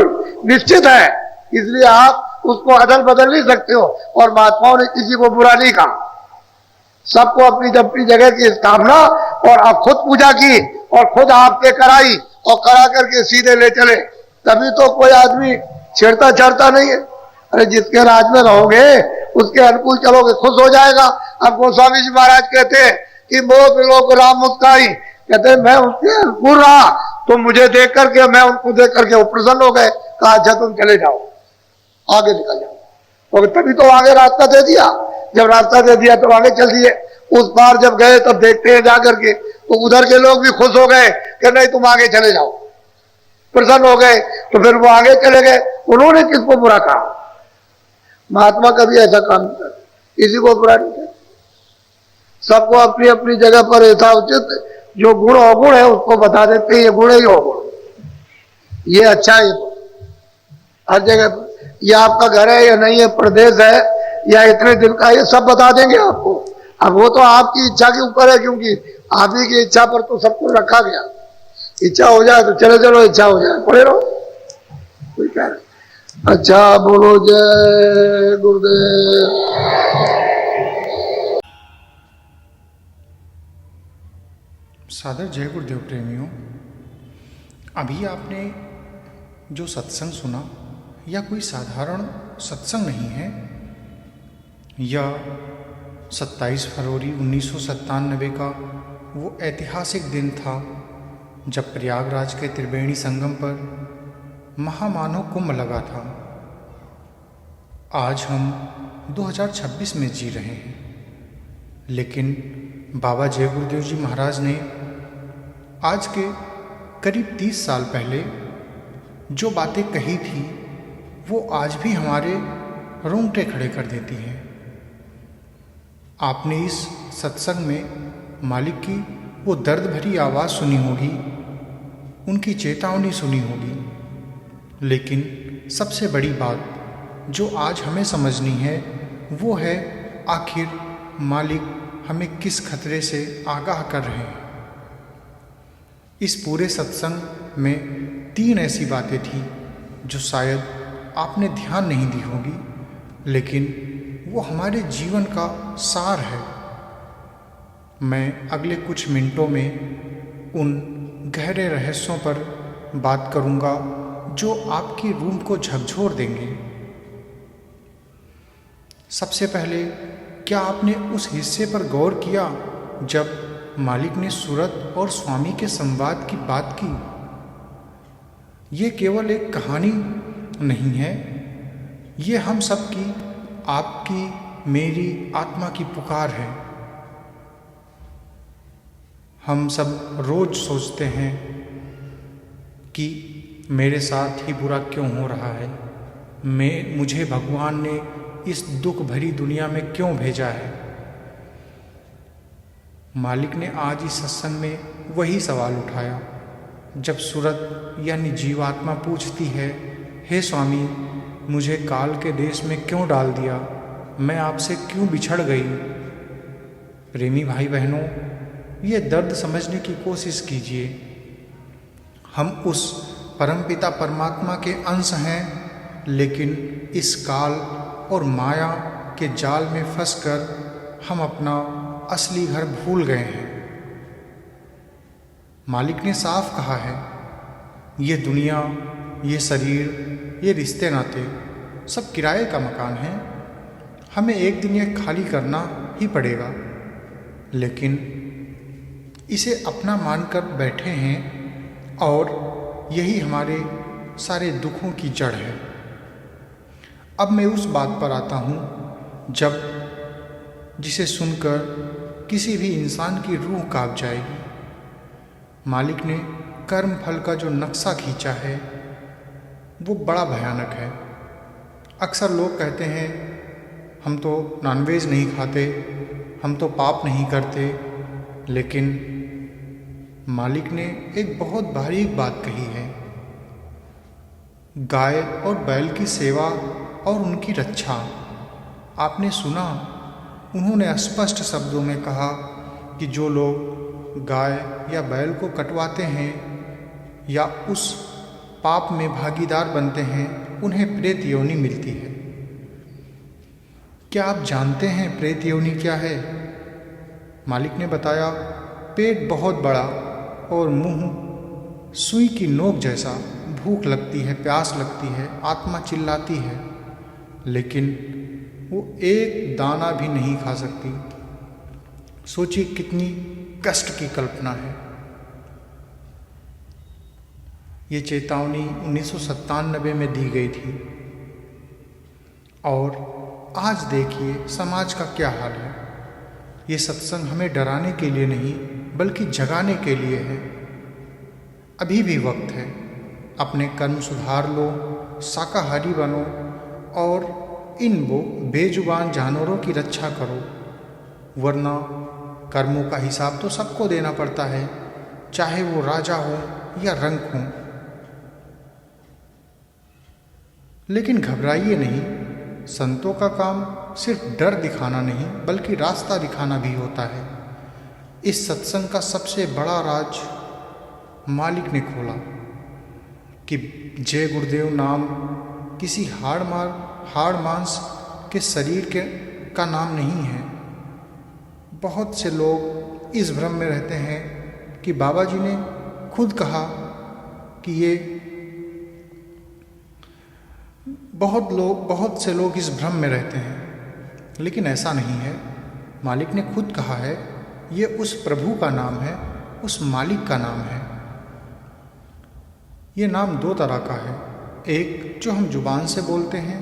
निश्चित है, इसलिए आप उसको अदल बदल नहीं सकते हो। और महात्माओं ने किसी को बुरा नहीं कहा, सबको अपनी अपनी जगह की स्थापना, और आप खुद पूजा की और खुद आपके कराई और करा करके सीधे ले चले, तभी तो कोई आदमी छेड़ता छाड़ता नहीं है। अरे जिसके राज में रहोगे उसके अनुकूल चलोगे, खुश हो जाएगा। अब गोस्वामी जी महाराज कहते हैं कि मोह लोग राम मुस्काई, कहते हैं मैं उसके अनुकूल रहा तो मुझे देख करके, मैं उनको देख करके वो प्रसन्न हो गए। कहा अच्छा तुम चले जाओ, आगे निकल जाओ। और तभी तो आगे रास्ता दे दिया, जब रास्ता दे दिया तो आगे चल दिए। उस बार जब गए तब देखते हैं जा करके तो उधर के लोग भी खुश हो गए कि नहीं तुम आगे चले जाओ, प्रसन्न हो गए, तो फिर वो आगे चले गए। उन्होंने किसको बुरा कहा? महात्मा कभी ऐसा काम नहीं करते, किसी को बुरा नहीं करते, सबको अपनी अपनी जगह पर ऐसा उचित, जो गुण अवगुण है उसको बता देते हैं, ये गुण है, ये अवगुण, ये अच्छा है, हर जगह पर। ये आपका घर है या नहीं है, प्रदेश है या इतने दिन का, ये सब बता देंगे आपको। अब वो तो आपकी इच्छा के ऊपर है, क्योंकि आप ही की इच्छा पर तो सब कुछ रखा गया। इच्छा हो जाए तो चले चलो, इच्छा हो जाए पड़े रहो, कोई कह रहे। अच्छा बोलो जय गुरुदेव। सादर जय गुरुदेव प्रेमियों, अभी आपने जो सत्संग सुना यह कोई साधारण सत्संग नहीं है। यह 27 फरवरी 1997 का वो ऐतिहासिक दिन था जब प्रयागराज के त्रिवेणी संगम पर महामानव कुंभ लगा था। आज हम 2026 में जी रहे हैं, लेकिन बाबा जय गुरुदेव जी महाराज ने आज के करीब 30 साल पहले जो बातें कही थी वो आज भी हमारे रोंगटे खड़े कर देती हैं। आपने इस सत्संग में मालिक की वो दर्द भरी आवाज़ सुनी होगी, उनकी चेतावनी सुनी होगी। लेकिन सबसे बड़ी बात जो आज हमें समझनी है वो है आखिर मालिक हमें किस खतरे से आगाह कर रहे हैं। इस पूरे सत्संग में 3 ऐसी बातें थी जो शायद आपने ध्यान नहीं दी होगी, लेकिन वो हमारे जीवन का सार है। मैं अगले कुछ मिनटों में उन गहरे रहस्यों पर बात करूंगा जो आपकी रूह को झकझोर देंगे। सबसे पहले, क्या आपने उस हिस्से पर गौर किया जब मालिक ने सूरत और स्वामी के संवाद की बात की? ये केवल एक कहानी नहीं है, ये हम सब की, आपकी, मेरी आत्मा की पुकार है। हम सब रोज सोचते हैं कि मेरे साथ ही बुरा क्यों हो रहा है, मुझे भगवान ने इस दुख भरी दुनिया में क्यों भेजा है। मालिक ने आज इस सत्संग में वही सवाल उठाया। जब सूरत यानी जीवात्मा पूछती है, हे स्वामी, मुझे काल के देश में क्यों डाल दिया, मैं आपसे क्यों बिछड़ गई। प्रेमी भाई बहनों, ये दर्द समझने की कोशिश कीजिए। हम उस परमपिता परमात्मा के अंश हैं, लेकिन इस काल और माया के जाल में फंसकर हम अपना असली घर भूल गए हैं। मालिक ने साफ कहा है, ये दुनिया, ये शरीर, ये रिश्ते नाते सब किराए का मकान है। हमें एक दिन यह खाली करना ही पड़ेगा, लेकिन इसे अपना मानकर बैठे हैं और यही हमारे सारे दुखों की जड़ है। अब मैं उस बात पर आता हूँ जिसे सुनकर किसी भी इंसान की रूह कांप जाएगी। मालिक ने कर्म फल का जो नक्शा खींचा है वो बड़ा भयानक है। अक्सर लोग कहते हैं, हम तो नॉनवेज नहीं खाते, हम तो पाप नहीं करते, लेकिन मालिक ने एक बहुत बारीक बात कही है। गाय और बैल की सेवा और उनकी रक्षा। आपने सुना, उन्होंने स्पष्ट शब्दों में कहा कि जो लोग गाय या बैल को कटवाते हैं या उस पाप में भागीदार बनते हैं, उन्हें प्रेत योनि मिलती है। क्या आप जानते हैं प्रेत योनि क्या है? मालिक ने बताया, पेट बहुत बड़ा और मुंह सुई की नोक जैसा। भूख लगती है, प्यास लगती है, आत्मा चिल्लाती है, लेकिन वो एक दाना भी नहीं खा सकती। सोचिए कितनी कष्ट की कल्पना है। ये चेतावनी 1997 में दी गई थी और आज देखिए समाज का क्या हाल है। ये सत्संग हमें डराने के लिए नहीं बल्कि जगाने के लिए है। अभी भी वक्त है, अपने कर्म सुधार लो, शाकाहारी बनो और इन बेजुबान जानवरों की रक्षा करो, वरना कर्मों का हिसाब तो सबको देना पड़ता है, चाहे वो राजा हो या रंक हो। लेकिन घबराइए नहीं, संतों का काम सिर्फ डर दिखाना नहीं बल्कि रास्ता दिखाना भी होता है। इस सत्संग का सबसे बड़ा राज मालिक ने खोला कि जय गुरुदेव नाम किसी हाड़ मांस के शरीर का नाम नहीं है। बहुत से लोग इस भ्रम में रहते हैं कि बाबा जी ने खुद कहा कि ये बहुत से लोग इस भ्रम में रहते हैं, लेकिन ऐसा नहीं है। मालिक ने खुद कहा है, ये उस प्रभु का नाम है, उस मालिक का नाम है। ये नाम दो तरह का है, एक जो हम जुबान से बोलते हैं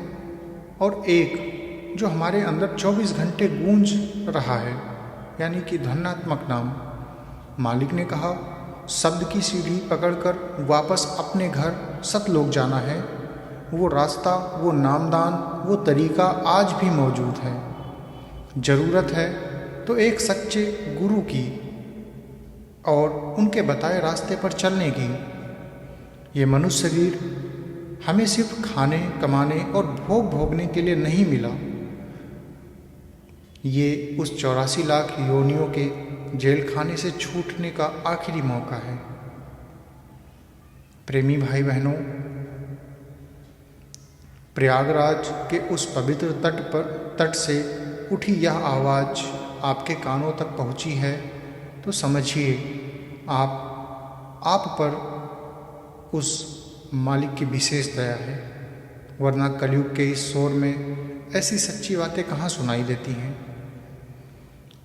और एक जो हमारे अंदर 24 घंटे गूंज रहा है, यानी कि ध्वन्यात्मक नाम। मालिक ने कहा, शब्द की सीढ़ी पकड़कर वापस अपने घर सतलोक जाना है। वो रास्ता, वो नामदान, वो तरीका आज भी मौजूद है। ज़रूरत है तो एक सच्चे गुरु की, और उनके बताए रास्ते पर चलने की। ये मनुष्य शरीर हमें सिर्फ खाने, कमाने और भोग भोगने के लिए नहीं मिला। ये उस 84 लाख योनियों के जेल खाने से छूटने का आखिरी मौका है। प्रेमी भाई बहनों, प्रयागराज के उस पवित्र तट से उठी यह आवाज़ आपके कानों तक पहुंची है तो समझिए आप पर उस मालिक की विशेष दया है, वरना कलयुग के इस शोर में ऐसी सच्ची बातें कहाँ सुनाई देती हैं।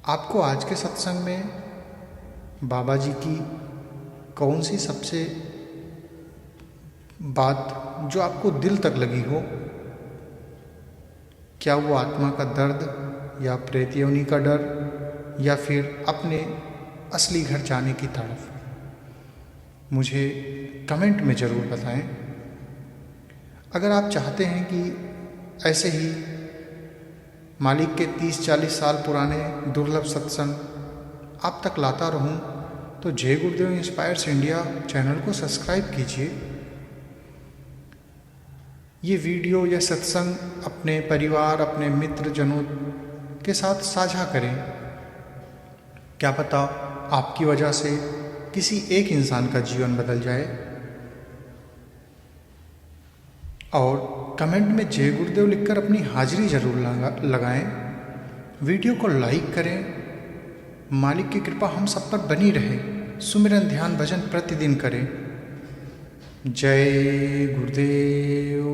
आपको आज के सत्संग में बाबा जी की कौन सी सबसे बात जो आपको दिल तक लगी हो? क्या वो आत्मा का दर्द या प्रेत योनि का डर या फिर अपने असली घर जाने की तड़फ? मुझे कमेंट में ज़रूर बताएं। अगर आप चाहते हैं कि ऐसे ही मालिक के 30-40 साल पुराने दुर्लभ सत्संग आप तक लाता रहूं, तो जय गुरुदेव इंस्पायर्स इंडिया चैनल को सब्सक्राइब कीजिए। ये वीडियो या सत्संग अपने परिवार, अपने मित्रजनों के साथ साझा करें। क्या पता आपकी वजह से किसी एक इंसान का जीवन बदल जाए। और कमेंट में जय गुरुदेव लिखकर अपनी हाजिरी जरूर लगाएं। वीडियो को लाइक करें। मालिक की कृपा हम सब पर बनी रहे। सुमिरन, ध्यान, भजन प्रतिदिन करें। जय गुरुदेव।